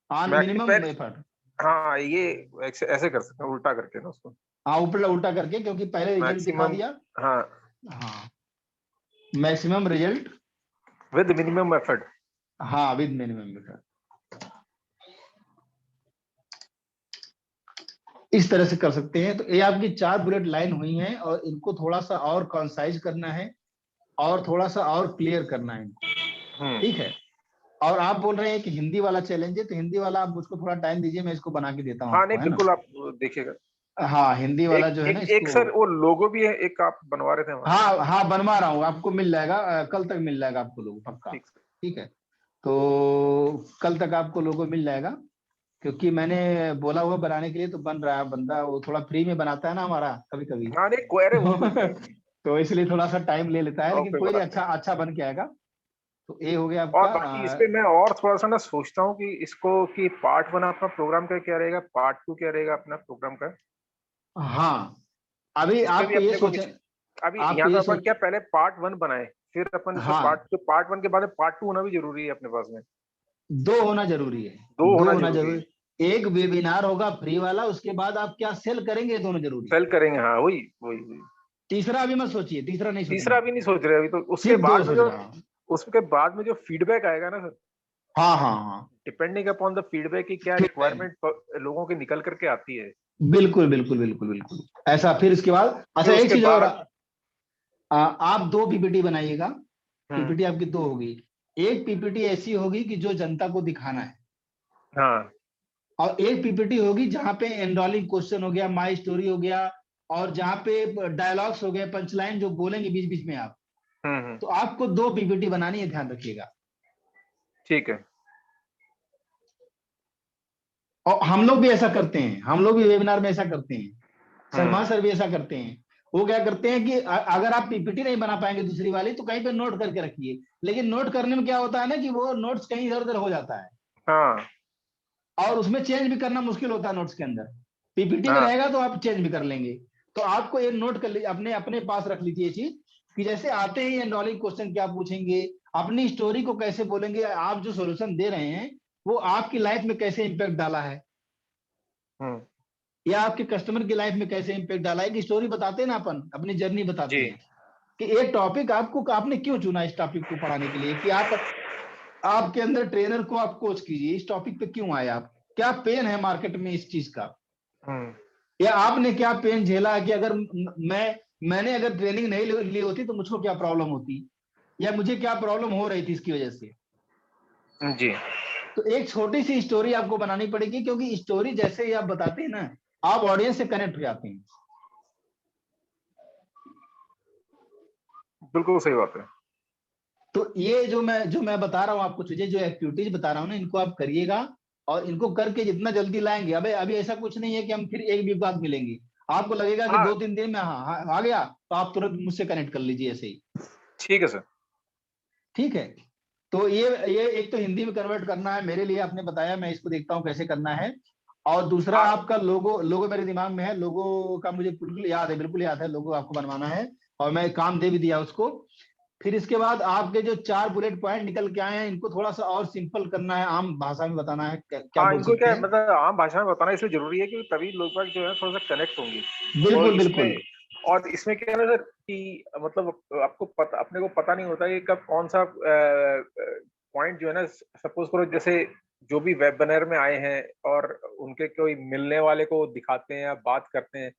on minimum maximum, effort. हाँ ये ऐसे कर सकते हैं उल्टा करके ना उसको, हाँ, उल्टा उल्टा करके, क्योंकि पहले रिजल्ट दिखा मैक्सिमम, दिया। हाँ, हाँ, maximum result, with minimum effort. हाँ, विद मिनिमम एफर्ट। इस तरह से कर सकते हैं। तो ये आपकी 4 बुलेट लाइन हुई हैं, और इनको थोड़ा सा और कॉन्साइज करना है, और थोड़ा सा और क्लियर करना है इनको। ठीक है। और आप बोल रहे हैं कि हिंदी वाला चैलेंज है, तो हिंदी वाला आप मुझको थोड़ा टाइम दीजिए, मैं इसको बना के देता हूँ हाँ आपको, नहीं है ना। बिल्कुल, आप देखिएगा। हाँ, हिंदी वाला एक जो है ना एक एक इसको, सर वो लोगो भी है, एक आप बनवा रहे थे हमारा। हाँ हाँ, बनवा रहा हूँ, आपको मिल जाएगा, कल तक मिल जाएगा आपको लोगो, पक्का। ठीक सर। ठीक है। तो कल तक आपको लोगो मिल जाएगा, क्योंकि मैंने बोला हुआ बनाने के लिए, तो बन रहा है बंदा, वो थोड़ा फ्री में बनाता है ना हमारा कभी कभी। हाँ नहीं कोई, अरे वो कोई बात नहीं, तो इसलिए थोड़ा सा टाइम ले लेता है, और लेकिन कोई कोई नहीं, बात नहीं। अच्छा अच्छा बन के आएगा। तो ये हो गया और आपका। बाकी इस पे मैं और थोड़ा सा ना सोचता हूँ कि इसको, कि पार्ट 1 अपना प्रोग्राम का क्या रहेगा, पार्ट 2 क्या रहेगा अपना प्रोग्राम का। हाँ, अभी इस पे भी आपको ये अपने को सोच, अभी आपको यहाँ पे ये अपन सोच, क्या पहले पार्ट 1 बनाए, फिर अपन इसको हाँ, पार्ट 1 के बाद पार्ट 2 होना भी जरूरी है अपने पास में। 2 होना जरूरी है। 2 दो होना होना जरूरी है। जरूरी, एक वेबिनार होगा फ्री वाला, उसके बाद आप क्या सेल करेंगे, ये दोनों जरूरी है। सेल करेंगे, हाँ वही वही वही। तीसरा अभी मत सोचिए, तीसरा नहीं तीसरा सोचना, भी नहीं सोच रहे अभी तो, सिर्फ 2 सोच रहा हूँ। उसके बाद में जो फीडबैक आएगा ना सर, हाँ हाँ हाँ, डिपेंडिंग अपॉन द फीडबैक की क्या फीडबैक, रिक्वायरमेंट लोगों की निकल करके आती है। बिल्कुल बिल्कुल बिल्कुल बिल्कुल। ऐसा फिर इसके बाद, फिर अच्छा एक उसके चीज और, बाद आप 2 पीपीटी बनाइएगा। हम्म पीपीटी आपकी 2 होगी। एक पीपीटी ऐसी होगी कि जो जनता को दिखाना है, हाँ और एक पीपीटी होगी जहां पे एनरोलिंग क्वेश्चन हो गया, माई स्टोरी हो गया, और जहां पे डायलॉग्स हो गए, पंचलाइन जो बोलेंगे बीच बीच में आप। हम्म। तो आपको 2 पीपीटी बनानी है, ध्यान रखिएगा। ठीक है। और हम लोग भी ऐसा करते हैं, हम लोग भी वेबिनार में ऐसा करते हैं, हम्म सलमान सर भी ऐसा करते हैं। वो क्या करते हैं कि अगर आप पीपीटी नहीं बना पाएंगे दूसरी वाली तो कहीं पे नोट करके रखिए, लेकिन नोट करने में क्या होता है ना कि वो नोट्स कहीं इधर उधर हो जाता है हाँ और उसमें चेंज भी करना मुश्किल होता है नोट्स के अंदर। पीपीटी में हाँ। रहेगा तो आप चेंज भी कर लेंगे। तो आपको ये नोट कर लीजिए, अपने अपने पास रख लीजिए ये चीज कि जैसे आते ही ये नॉलेज क्वेश्चन क्या पूछेंगे, अपनी स्टोरी को कैसे बोलेंगे, आप जो सॉल्यूशन दे रहे हैं वो आपकी लाइफ में कैसे इंपैक्ट डाला है हम्म। या आपके कस्टमर की लाइफ में कैसे इंपैक्ट डाला है, कि स्टोरी बताते हैं ना, अपन अपनी जर्नी बताते जी। हैं कि एक टॉपिक आपको, आपने क्यों चुना इस टॉपिक को पढ़ाने के लिए, कि आप आपके अंदर ट्रेनर को आप कोच कीजिए, इस टॉपिक पे क्यों आए आप, क्या पेन है मार्केट में इस चीज का, हम्म। या आपने क्या पेन झेला कि अगर मैंने अगर ट्रेनिंग नहीं ली होती तो मुझको क्या प्रॉब्लम होती, या मुझे क्या प्रॉब्लम हो रही थी इसकी वजह से। जी। तो एक छोटी सी स्टोरी आपको बनानी पड़ेगी, क्योंकि स्टोरी जैसे ही आप बताते हैं ना आप ऑडियंस से कनेक्ट हो जाते हैं। बिल्कुल सही बात है। तो ये जो मैं बता रहा हूँ आपको चीजें, जो एक्टिविटीज बता रहा हूँ ना, इनको आप करिएगा और इनको करके जितना जल्दी लाएंगे, अबे अभी ऐसा कुछ नहीं है कि हम फिर एक वीक बाद मिलेंगे, आपको लगेगा कि हाँ 2-3 दिन में आ गया तो आप तुरंत मुझसे कनेक्ट कर लीजिए ऐसे ही। ठीक है सर। ठीक है। तो ये एक तो हिंदी में कन्वर्ट करना है मेरे लिए, आपने बताया, मैं इसको देखता हूँ कैसे करना है। और दूसरा हाँ आपका लोगो, लोगो मेरे दिमाग में है, लोगो का मुझे बिल्कुल याद है, बिल्कुल याद है, लोगो आपको बनवाना है और मैं काम दे भी दिया उसको। फिर इसके बाद आपके जो 4 बुलेट पॉइंट निकल के आए हैं इनको थोड़ा सा और सिंपल करना है, आम भाषा में बताना है, क्या हाँ, बोल इनको सकते क्या है, हैं। मतलब आम भाषा में बताना इसलिए जरूरी है कि तभी लोग बाग जो है थोड़ा सा कनेक्ट होंगे। बिल्कुल बिल्कुल। इसमें और इसमें क्या है ना सर कि मतलब आपको पता, अपने को पता नहीं होता कि कब कौन सा पॉइंट जो है ना, सपोज करो जैसे जो भी वेब बनर में आए हैं और उनके कोई मिलने वाले को दिखाते हैं या बात करते हैं,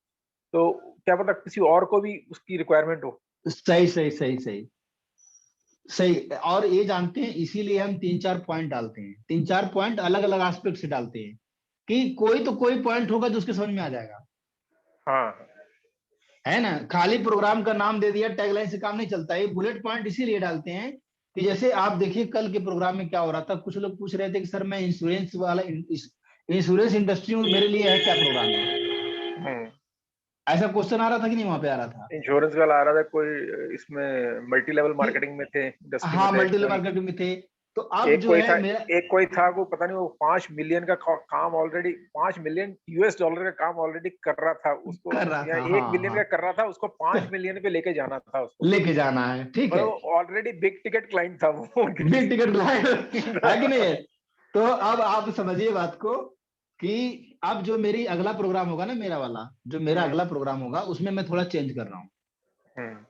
तो क्या पता किसी और को भी उसकी रिक्वायरमेंट हो। सही सही सही सही सही। और ये जानते हैं इसीलिए हम 3-4 पॉइंट डालते हैं, 3-4 पॉइंट अलग अलग एस्पेक्ट से डालते हैं कि कोई तो कोई पॉइंट होगा जो उसके समझ में आ जाएगा, हाँ है ना। खाली प्रोग्राम का नाम दे दिया, टैगलाइन से काम नहीं चलता है। बुलेट पॉइंट इसीलिए डालते हैं कि जैसे आप देखिए कल के प्रोग्राम में क्या हो रहा था, कुछ लोग पूछ रहे थे कि सर मैं इंश्योरेंस वाला, इंश्योरेंस इंडस्ट्री में मेरे लिए है क्या प्रोग्राम है, हम्म। ऐसा क्वेश्चन आ रहा था कि नहीं वहां पे आ रहा था इंश्योरेंस का ला रहा था कोई, इसमें मल्टी लेवल कि मार्केटिंग में थे, इंडस्ट्री में हाँ थे मल्टी लेवल कोई। मार्केटिंग में थे। तो अब जो है मेरा, एक कोई था वो पता नहीं, वो 5 मिलियन का काम ऑलरेडी, 5 मिलियन US डॉलर का काम ऑलरेडी कर रहा था उसको, कर रहा या था, 1 मिलियन हाँ का कर रहा था, उसको 5 मिलियन पे लेके जाना था उसको। लेके जाना है, ठीक और है। वो ऑलरेडी बिग टिकट क्लाइंट था वो उनके बिग टिकट लिए। है कि नहीं है। तो अब आप समझिए बात को कि अब जो मेरी अगला प्रोग्राम होगा ना, मेरा वाला जो मेरा हम्म। अगला प्रोग्राम होगा उसमें मैं थोड़ा चेंज कर रहा हूँ। हम्म।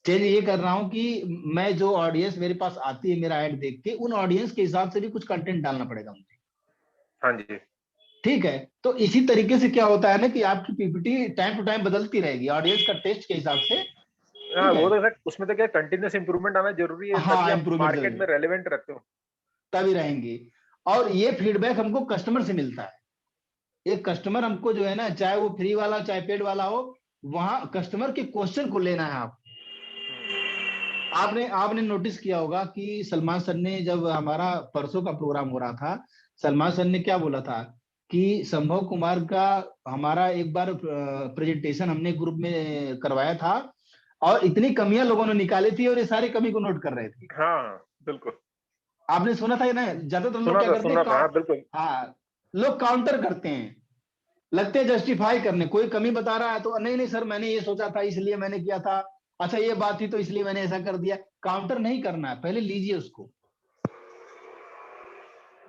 चेंज ये कर रहा हूँ कि मैं जो ऑडियंस मेरे पास आती है मेरा ऐड देख के, उन ऑडियंस के हिसाब से भी कुछ कंटेंट डालना पड़ेगा मुझे। हाँ जी। ठीक है। तो इसी तरीके से क्या होता है ना कि आपकी पीपीटी टाइम टू टाइम बदलती रहेगी ऑडियंस का टेस्ट के हिसाब से। हाँ, ठीक है। वो तो सर उसमें तो क्या कंटिन्यूस इंप्रूवमेंट आना जरूरी है, तभी हाँ आप इंप्रूवमेंट मार्केट में जरूरी, रेलेवेंट रहते हो। तभी रहेंगे। और ये फीडबैक हमको कस्टमर से मिलता है। एक कस्टमर हमको जो है ना, चाहे वो फ्री वाला चाहे पेड वाला हो, वहां कस्टमर के क्वेश्चन को लेना है आप। आपने आपने नोटिस किया होगा कि सलमान सर ने, जब हमारा परसों का प्रोग्राम हो रहा था, सलमान सर ने क्या बोला था कि संभव कुमार का हमारा एक बार प्रेजेंटेशन हमने ग्रुप में करवाया था और इतनी कमियां लोगों ने निकाली थी और ये सारी कमी को नोट कर रहे थे। हाँ बिल्कुल। आपने सुना था ना, ज्यादातर लोग क्या करते हैं, सुना था, हाँ बिल्कुल। हाँ लोग काउंटर करते हैं, लगते हैं जस्टिफाई करने, कोई कमी बता रहा है तो नहीं नहीं सर मैंने ये सोचा था इसलिए मैंने किया था, अच्छा ये बात थी तो इसलिए मैंने ऐसा कर दिया। काउंटर नहीं करना है, पहले लीजिए उसको,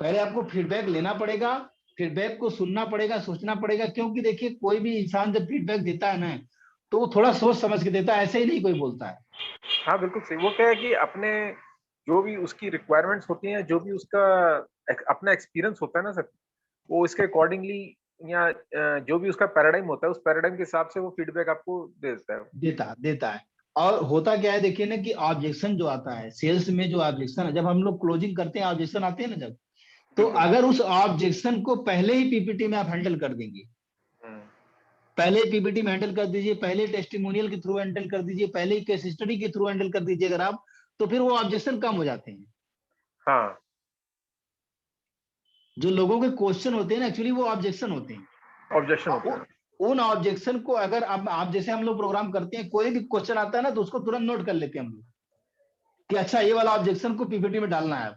पहले आपको फीडबैक लेना पड़ेगा, फीडबैक को सुनना पड़ेगा, सोचना पड़ेगा, क्योंकि देखिए कोई भी इंसान जब फीडबैक देता है ना तो वो थोड़ा सोच समझ के देता है, ऐसे ही नहीं कोई बोलता है। हाँ बिल्कुल सही। वो क्या है कि अपने जो भी उसकी रिक्वायरमेंट्स होती हैं, जो भी उसका अपना एक्सपीरियंस होता है ना सर, वो इसके अकॉर्डिंगली, या जो भी उसका पैराडाइम होता है उस पैराडाइम के हिसाब से वो फीडबैक आपको दे देता है। देता देता है। और होता क्या है देखिए ना कि ऑब्जेक्शन जो आता है सेल्स में, जो ऑब्जेक्शन है जब हम लोग क्लोजिंग करते हैं, ऑब्जेक्शन आते हैं ना जब, तो बिल्कुल। अगर उस ऑब्जेक्शन को पहले ही पीपीटी में आप हैंडल कर देंगे, हम्म। पहले पीपीटी में हैंडल कर दीजिए, पहले टेस्टिमोनियल के थ्रू हैंडल कर दीजिए, पहले केस स्टडी के थ्रू हैंडल कर दीजिए अगर आप, तो फिर वो ऑब्जेक्शन कम हो जाते हैं। हाँ जो लोगों के क्वेश्चन होते हैं ना एक्चुअली वो ऑब्जेक्शन होते हैं। ऑब्जेक्शन और होता है। उन ऑब्जेक्शन को अगर आप जैसे हम लोग प्रोग्राम करते हैं, कोई भी क्वेश्चन आता है ना तो उसको तुरंत नोट कर लेते हैं हम लोग कि अच्छा ये वाला ऑब्जेक्शन को पीपीटी में डालना है,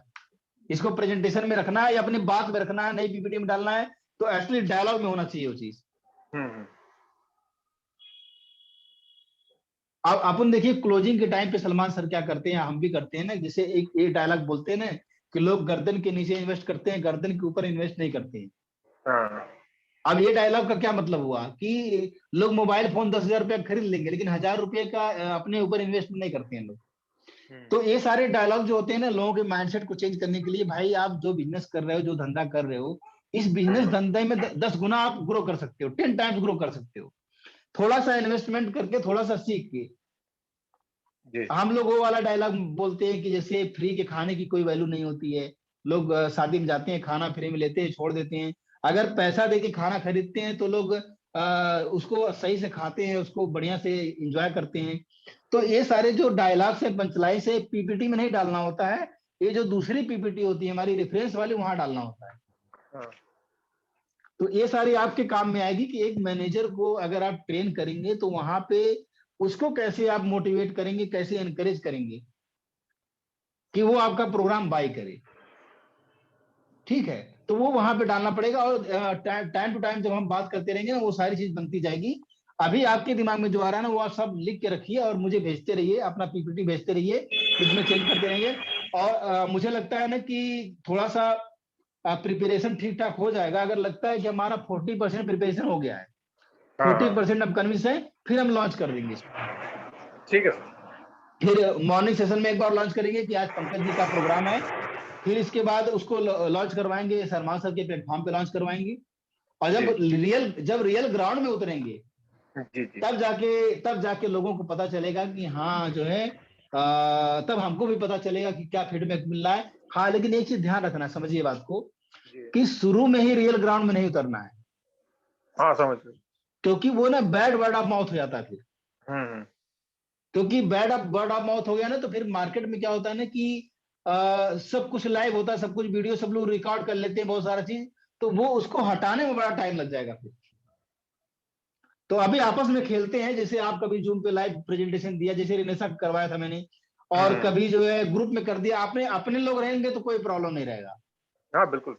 इसको प्रेजेंटेशन में रखना है या अपनी बात में रखना है, नहीं पीपीटी में डालना है, तो एक्चुअली डायलॉग में होना चाहिए वो चीज। अब अपन देखिए क्लोजिंग के टाइम पे सलमान सर क्या करते हैं, हम भी करते हैं ना, जैसे एक डायलॉग बोलते हैं ना कि लोग गर्दन के नीचे इन्वेस्ट करते हैं, गर्दन के ऊपर इन्वेस्ट नहीं करते हैं। हाँ, अब ये डायलॉग का क्या मतलब हुआ कि लोग मोबाइल फोन 10,000 रुपया खरीद लेंगे लेकिन 1,000 रुपये का अपने ऊपर इन्वेस्ट नहीं करते हैं लोग। तो ये सारे डायलॉग जो होते हैं ना लोगों के माइंडसेट को चेंज करने के लिए, भाई आप जो बिजनेस कर रहे हो, जो धंधा कर रहे हो, इस बिजनेस धंधे में 10 गुना आप ग्रो कर सकते हो, 10 टाइम्स ग्रो कर सकते हो, थोड़ा सा इन्वेस्टमेंट करके, थोड़ा सा सीख के। हम लोग वो वाला डायलॉग बोलते हैं कि जैसे फ्री के खाने की कोई वैल्यू नहीं होती है, लोग शादी में जाते हैं, खाना फ्री में लेते हैं, छोड़ देते हैं। अगर पैसा दे के खाना खरीदते हैं तो लोग उसको सही से खाते हैं, उसको बढ़िया से इंजॉय करते हैं। तो ये सारे जो डायलॉग से पंचलाइन से पीपीटी में नहीं डालना होता है, ये जो दूसरी पीपीटी होती है हमारी रेफरेंस वाली, वहां डालना होता है। तो ये सारी आपके काम में आएगी कि एक मैनेजर को अगर आप ट्रेन करेंगे तो वहां पे उसको कैसे आप मोटिवेट करेंगे, कैसे एनकरेज करेंगे कि वो आपका प्रोग्राम बाय करे। ठीक है, तो वो वहां पे डालना पड़ेगा और टाइम टू टाइम जब हम बात करते रहेंगे ना वो सारी चीज बनती जाएगी। अभी आपके दिमाग में जो आ रहा है ना वो आप सब लिख के रखिए और मुझे भेजते रहिए, अपना पीपीटी भेजते रहिए, इसमें चेंज करते रहेंगे। और मुझे लगता है ना कि थोड़ा सा प्रिपरेशन ठीक ठाक हो जाएगा। अगर लगता है कि हमारा 40% प्रिपरेशन हो गया है, 40% अब कन्विंस है, फिर हम लॉन्च कर देंगे इसको। ठीक है सर। फिर मॉर्निंग सेशन में एक बार लॉन्च करेंगे कि आज पंकज जी का प्रोग्राम है, फिर इसके बाद उसको लॉन्च करवाएंगे, सलमान सर के प्लेटफॉर्म पे लॉन्च करवाएंगे। और जब रियल ग्राउंड में उतरेंगे तब जाके लोगों को पता चलेगा कि हाँ जो है तब हमको भी पता चलेगा कि क्या फीडबैक मिल रहा है। हाँ लेकिन एक चीज ध्यान रखना, समझिए बात को कि शुरू में ही रियल ग्राउंड में नहीं उतरना है। हाँ समझ गए। क्योंकि वो ना बैड वर्ड ऑफ माउथ हो जाता है फिर। क्योंकि वर्ड ऑफ माउथ हो गया ना तो फिर मार्केट में क्या होता है ना कि सब कुछ लाइव होता है, सब कुछ वीडियो, सब लोग रिकॉर्ड कर लेते हैं बहुत सारा चीज, तो वो उसको हटाने में बड़ा टाइम लग जाएगा फिर। तो अभी आपस में खेलते हैं, जैसे आप कभी जूम पे लाइव प्रेजेंटेशन दिया, जैसे रिनेसा करवाया था मैंने, और कभी जो है ग्रुप में कर दिया आपने, अपने लोग रहेंगे तो कोई प्रॉब्लम नहीं रहेगा। हाँ बिल्कुल।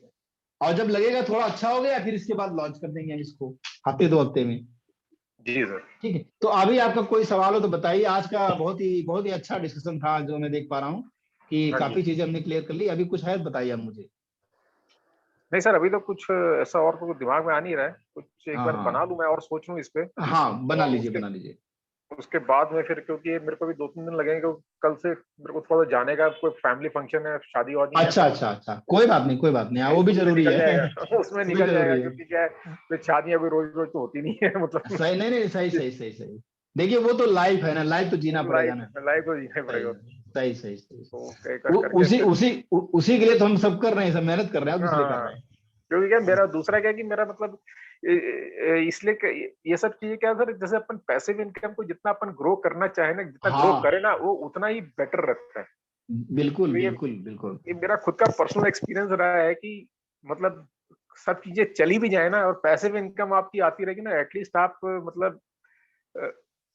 और जब लगेगा थोड़ा अच्छा हो गया फिर इसके बाद लॉन्च कर देंगे हम इसको हफ्ते 2 हफ्ते में। जी सर। ठीक है, तो अभी आपका कोई सवाल हो तो बताइए। आज का बहुत ही अच्छा डिस्कशन था जो मैं देख पा रहा हूँ कि काफी चीजें हमने क्लियर कर ली। अभी कुछ है बताइए आप मुझे। नहीं सर, अभी तो कुछ ऐसा और तो दिमाग में आ नहीं रहा है, कुछ एक बार बना लूं मैं और सोच लूं इस पे। हाँ बना लीजिए। उसके बाद में फिर, क्योंकि मेरे को भी 2-3 दिन लगेंगे, क्योंकि कल से मेरे को थोड़ा जाने का, कोई फैमिली फंक्शन है, शादी वादी है। अच्छा, कोई बात नहीं, वो भी जरूरी निकल है। जाएगा उसमें निकल जाएगा, क्योंकि क्या है शादियां अभी रोज रोज तो होती नहीं है मतलब। सही, नहीं सही। देखिए वो तो लाइफ है ना, लाइफ तो जीना पड़ेगा ना। लाइफ तो जीना पड़ेगा। सही। तो उसी के लिए तो हम सब कर रहे हैं, सब मेहनत कर रहे हैं, इसलिए कर रहे हैं। क्योंकि क्या मेरा दूसरा क्या कि मेरा मतलब इसलिए ये सब चीजें क्या सर, जैसे अपन पैसिव इनकम को जितना अपन ग्रो करना चाहे ना, जितना ग्रो करे ना, वो उतना ही बेटर रहता है। बिल्कुल। ये मेरा खुद का पर्सनल एक्सपीरियंस रहा है कि मतलब सब चीजें चली भी जाए ना और पैसिव इनकम आपकी आती रहेगी ना, एटलीस्ट आप मतलब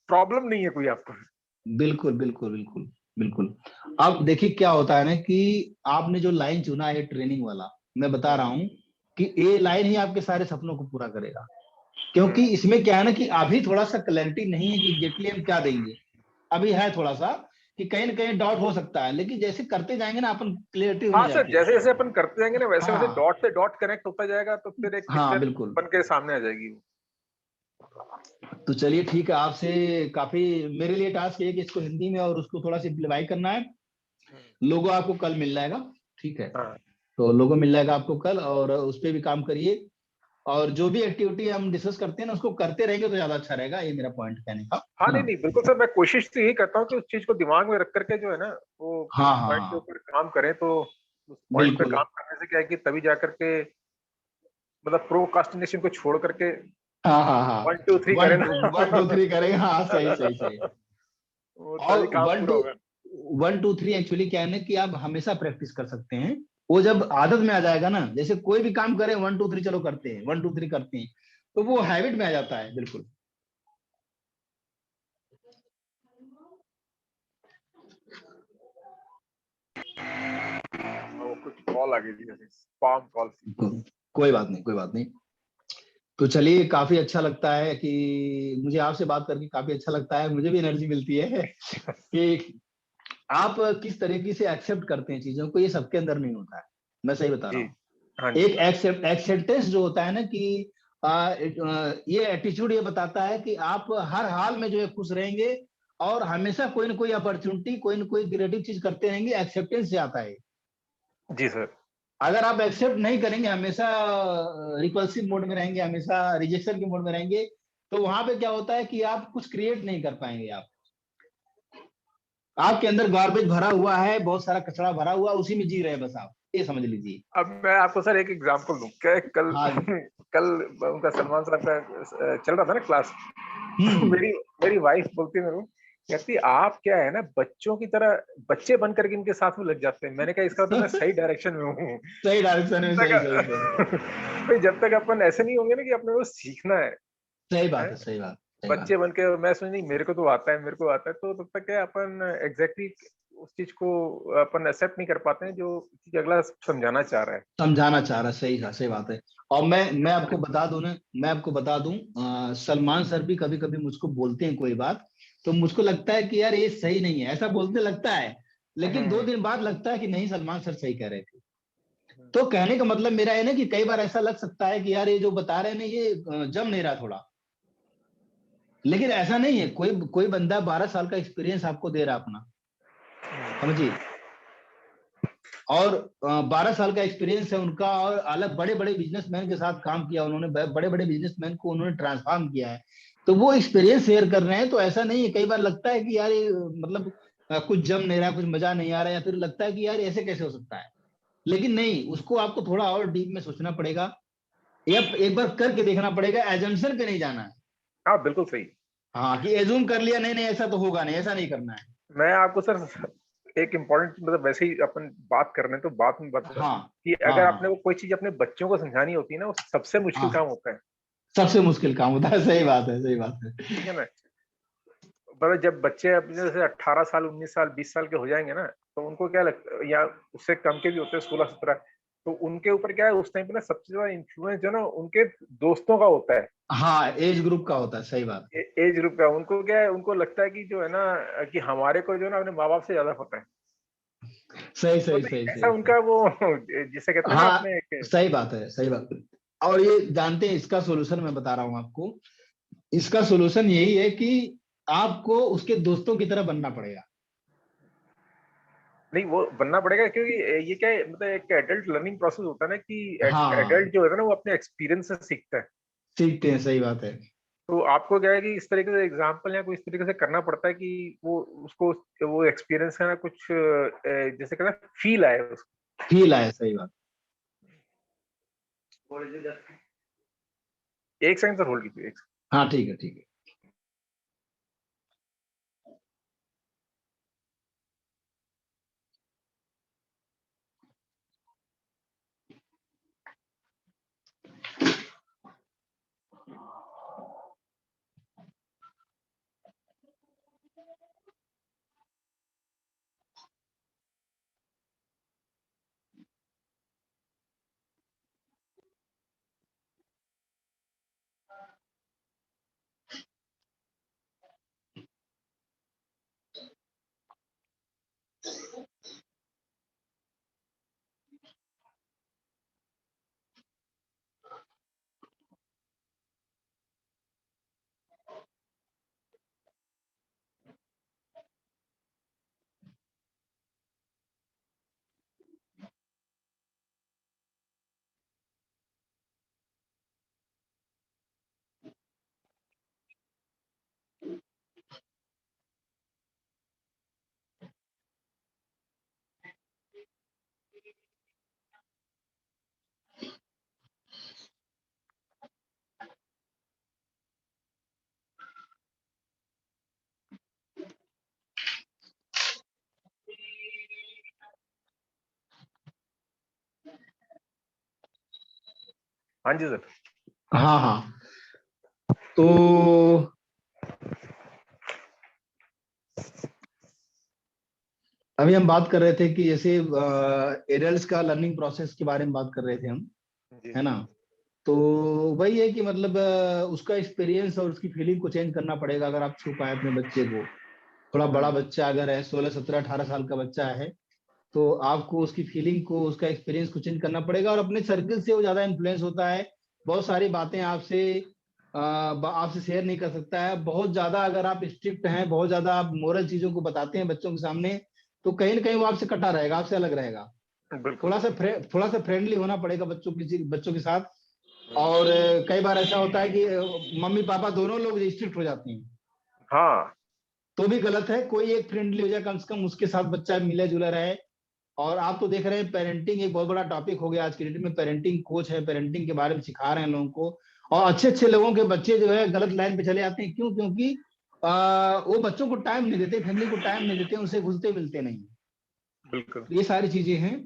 प्रॉब्लम नहीं है कोई आपको। बिल्कुल। अब देखिए क्या होता है ना कि आपने जो लाइन चुना है ट्रेनिंग वाला, मैं बता रहा हूं कि ये लाइन ही आपके सारे सपनों को पूरा करेगा। क्योंकि इसमें क्या है ना कि अभी थोड़ा सा क्लैरिटी नहीं है कि एग्जैक्टली हम क्या देंगे। अभी है थोड़ा सा कि कहीं ना कहीं डाउट हो सकता है, लेकिन जैसे करते जाएंगे ना अपन क्लियरिटी हाँ सर, जैसे जैसे अपन करते जाएंगे ना वैसे वैसे डॉट से डॉट कनेक्ट होता जाएगा, तो फिर एक पिक्चर बन के सामने आ जाएगी। तो चलिए ठीक है, आपसे काफी मेरे लिए टास्क है कि इसको हिंदी में और उसको थोड़ा सिंप्लीफाई करना है। लोगो आपको कल मिल जाएगा, ठीक है। तो लोगो मिल जाएगा आपको कल, और उस पर भी काम करिए। और जो भी एक्टिविटी हम डिस्कस करते हैं ना उसको करते रहेंगे तो ज्यादा अच्छा रहेगा, ये मेरा पॉइंट कहने का। हाँ नहीं बिल्कुल सर, मैं कोशिश तो यही करता हूँ कि उस चीज को दिमाग में रख करके जो है ना वो पॉइंट के ऊपर काम करें, तो उस पॉइंट पे काम करने से क्या है कि तभी जाकर के मतलब प्रोकास्टिनेशन को छोड़ करके 1 2 3 करें ना। 1 2 3 करेंगे। हाँ सही। और 1 2 3 एक्चुअली क्या है ना कि आप हमेशा प्रैक्टिस कर सकते हैं। वो जब आदत में आ जाएगा ना, जैसे कोई भी काम करें 1 2 3 चलो करते हैं, 1 2 3 करते हैं, तो वो हैबिट में आ जाता है। बिल्कुल। वो कुछ कॉल आ गई थी, जैसे स्पैम कॉल। कोई बात नहीं, कोई बात नहीं। तो चलिए, काफी अच्छा लगता है कि मुझे आपसे बात करके काफी अच्छा लगता है, मुझे भी एनर्जी मिलती है कि आप किस तरीके से एक्सेप्ट करते हैं चीजों को, ये सबके अंदर नहीं होता है। मैं सही बता रहा जी। हूँ। हाँ जी। एक एक्सेप्टेंस जो होता है ना कि ये एटीट्यूड ये बताता है कि आप हर हाल में जो है खुश रहेंगे, और हमेशा कोई ना कोई अपॉर्चुनिटी, कोई ना कोई क्रिएटिव चीज करते रहेंगे। एक्सेप्टेंस से आता है। जी सर। अगर आप एक्सेप्ट नहीं करेंगे, हमेशा रिपल्सिव मोड में रहेंगे, हमेशा रिजेक्शन के मोड में रहेंगे, तो वहां पे क्या होता है कि आप कुछ क्रिएट नहीं कर पाएंगे। आप आपके अंदर गार्बेज भरा हुआ है, बहुत सारा कचरा भरा हुआ, उसी में जी रहे हैं बस, आप ये समझ लीजिए। अब मैं आपको सर एक एग्जांपल दूं क्या, कल हाँ। कल उनका सलमान साहब का चल रहा था ना क्लास। हम्म। मेरी मेरी वाइफ बोलती है मेरे को, कहती आप क्या है ना बच्चों की तरह बच्चे बन करके इनके साथ में लग जाते हैं। मैंने कहा इसका तो मैं सही डायरेक्शन में हूँ। सही डायरेक्शन जब में, सही सही सही। तक भाई जब तक अपन ऐसे नहीं होंगे ना कि अपने को सीखना सही बात है है, सही बात, सही बात। बच्चे बन के, और मैं सोच नहीं मेरे को तो आता है, मेरे को आता है, तो तब तक क्या अपन एग्जैक्टली उस चीज को अपन एक्सेप्ट नहीं कर पाते हैं जो चीज अगला समझाना चाह रहा है। समझाना चाह रहा है, सही था, सही बात है। और मैं आपको बता दूं ना, मैं आपको बता दूं, सलमान सर भी कभी कभी मुझको बोलते हैं कोई बात, तो मुझको लगता है कि यार ये सही नहीं है, ऐसा बोलते लगता है। लेकिन दो हम्म। दिन बाद लगता है कि नहीं, सलमान सर सही कह रहे थे। हम्म। तो कहने का मतलब मेरा है ना कि कई बार ऐसा लग सकता है कि यार ये जो बता रहे हैं ना, ये जम नहीं रहा थोड़ा। लेकिन ऐसा नहीं है, कोई कोई बंदा 12 साल का एक्सपीरियंस आपको दे रहा है अपना, समझिए। और 12 साल का एक्सपीरियंस है उनका, और अलग बड़े बड़े बिजनेसमैन के साथ काम किया उन्होंने, बड़े बड़े बिजनेसमैन को उन्होंने ट्रांसफॉर्म किया है। तो वो एक्सपीरियंस शेयर कर रहे हैं। तो ऐसा नहीं है, कई बार लगता है कि यार ये मतलब कुछ जम नहीं रहा, कुछ मजा नहीं आ रहा, या फिर लगता है कि यार ऐसे कैसे हो सकता है। लेकिन नहीं, उसको आपको थोड़ा और डीप में सोचना पड़ेगा, या एक बार करके देखना पड़ेगा, एजम्पशन पे नहीं जाना है। हाँ बिल्कुल सही। हाँ, कि एज्यूम कर लिया, नहीं नहीं ऐसा तो होगा नहीं, ऐसा नहीं करना है। मैं आपको सर एक इम्पोर्टेंट, मतलब वैसे ही अपन बात कर रहे हैं तो बात में बता हाँ कि हाँ अगर आपने हाँ वो कोई चीज अपने बच्चों को समझानी होती है ना, वो सबसे मुश्किल हाँ। काम होता है। सबसे मुश्किल काम होता है, सही बात है, सही बात है। ठीक है ना। पर जब बच्चे अपने जैसे 18 साल 19 साल 20 साल के हो जाएंगे ना, तो उनको क्या लगता है, या उससे कम के भी होते हैं 16 17, तो उनके ऊपर क्या है उस टाइम पे ना सबसे ज्यादा इन्फ्लुएंस जो ना उनके दोस्तों का होता है। हाँ, एज ग्रुप का होता है, सही बात। एज ग्रुप का उनको क्या है, उनको लगता है कि जो है ना कि हमारे को जो है ना अपने माँ बाप से ज्यादा पता है। सही सही मतलब सही ऐसा सही सही। उनका वो जिसे कहते हैं ना हाँ, अपने एक। सही बात है, सही बात है। और ये जानते हैं, इसका सोल्यूशन मैं बता रहा हूँ आपको। इसका सोल्यूशन यही है कि आपको उसके दोस्तों की तरह बनना पड़ेगा। नहीं वो बनना पड़ेगा, क्योंकि ये क्या है, मतलब एक एडल्ट लर्निंग प्रोसेस होता है ना कि हाँ, एडल्ट जो है ना वो अपने एक्सपीरियंस से सीखता है। सीखते हैं, सही बात है। तो आपको क्या है कि इस तरीके से एग्जाम्पल या कोई इस तरीके से करना पड़ता है कि वो उसको वो एक्सपीरियंस है ना कुछ जैसे कहना फील आए उसको। फील आया, सही बात। एक सेकंड सर होल्ड कीजिए एक हाँ, ठीक है, ठीक है। हाँ जी सर। हाँ हाँ। तो अभी हम बात कर रहे थे कि जैसे एडल्ट्स का लर्निंग प्रोसेस के बारे में बात कर रहे थे हम, जी है ना। तो वही है कि मतलब उसका एक्सपीरियंस और उसकी फीलिंग को चेंज करना पड़ेगा अगर आप छू पाए अपने बच्चे को। थोड़ा बड़ा बच्चा अगर है, 16, 17, 18 साल का बच्चा है, तो आपको उसकी फीलिंग को, उसका एक्सपीरियंस को चेंज करना पड़ेगा। और अपने सर्कल से वो ज्यादा इन्फ्लुएंस होता है, बहुत सारी बातें आपसे शेयर नहीं कर सकता है। बहुत ज्यादा अगर आप स्ट्रिक्ट हैं, बहुत ज्यादा आप मोरल चीजों को बताते हैं बच्चों के सामने, तो कहीं ना कहीं वो आपसे कटा रहेगा, आपसे अलग रहेगा। बिल्कुल थोड़ा सा फ्रेंडली होना पड़ेगा बच्चों के साथ। और कई बार ऐसा होता है कि मम्मी पापा दोनों लोग स्ट्रिक्ट हो जाते हैं, हाँ तो भी गलत है। कोई एक फ्रेंडली हो जाए, कम से कम उसके साथ बच्चा मिले जुले रहे। और आप तो देख रहे हैं, पेरेंटिंग एक बहुत बड़ा टॉपिक हो गया आज की डेट में। पेरेंटिंग कोच है, पेरेंटिंग के बारे में सिखा रहे हैं लोगों को। और अच्छे अच्छे लोगों के बच्चे जो है गलत लाइन पे चले जाते हैं। क्यों? क्योंकि वो बच्चों को टाइम नहीं देते, फैमिली को टाइम नहीं देते, उनसे घुलते मिलते नहीं। बिल्कुल। ये सारी चीजें हैं।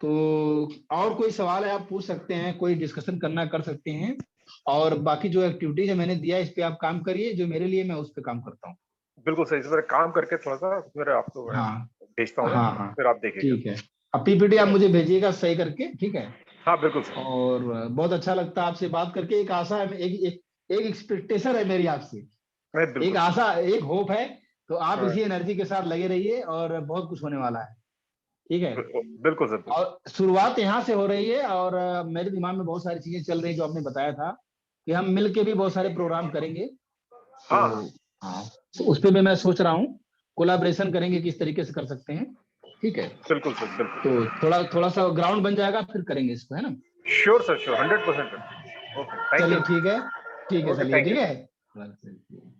तो और कोई सवाल है आप पूछ सकते हैं, कोई डिस्कशन करना कर सकते हैं। और बाकी जो एक्टिविटीज है मैंने दिया, इस पे आप काम करिए, जो मेरे लिए मैं उस पे काम करता हूँ। बिल्कुल सही, इस पर काम करके थोड़ा सा फिर आपको मैं हाँ भेजता हूँ मैं, हाँ हाँ, फिर आप देखिएगा। ठीक है। अब पीपीटी ठीक आप है, मुझे भेजिएगा सही करके, ठीक है। हाँ बिल्कुल सर। और बहुत अच्छा लगता है आपसे बात करके। एक आशा है, एक एक्सपेक्टेशन है मेरी आपसे, नहीं एक बिल्कुल। आशा, एक होप है। तो आप हाँ, इसी एनर्जी के साथ लगे रहिए, और बहुत कुछ होने वाला है, ठीक है। बिल्कुल सर बिल्कुल। और शुरुआत यहाँ से हो रही है। और मेरे दिमाग में बहुत सारी चीजें चल रही जो आपने बताया था कि हम मिल के भी बहुत सारे प्रोग्राम करेंगे। तो हाँ हाँ, तो उस पर भी मैं सोच रहा हूँ, कोलाब्रेशन करेंगे, किस तरीके से कर सकते हैं, ठीक है। बिल्कुल सर तो बिल्कुल। थोड़ा थोड़ा सा ग्राउंड बन जाएगा, फिर करेंगे इसको, है ना। Sure sir sure, 100% sir. Okay, thank चलिए यू। ठीक है, ठीक है, ओके, चलिए थैंक ठीक यू। है।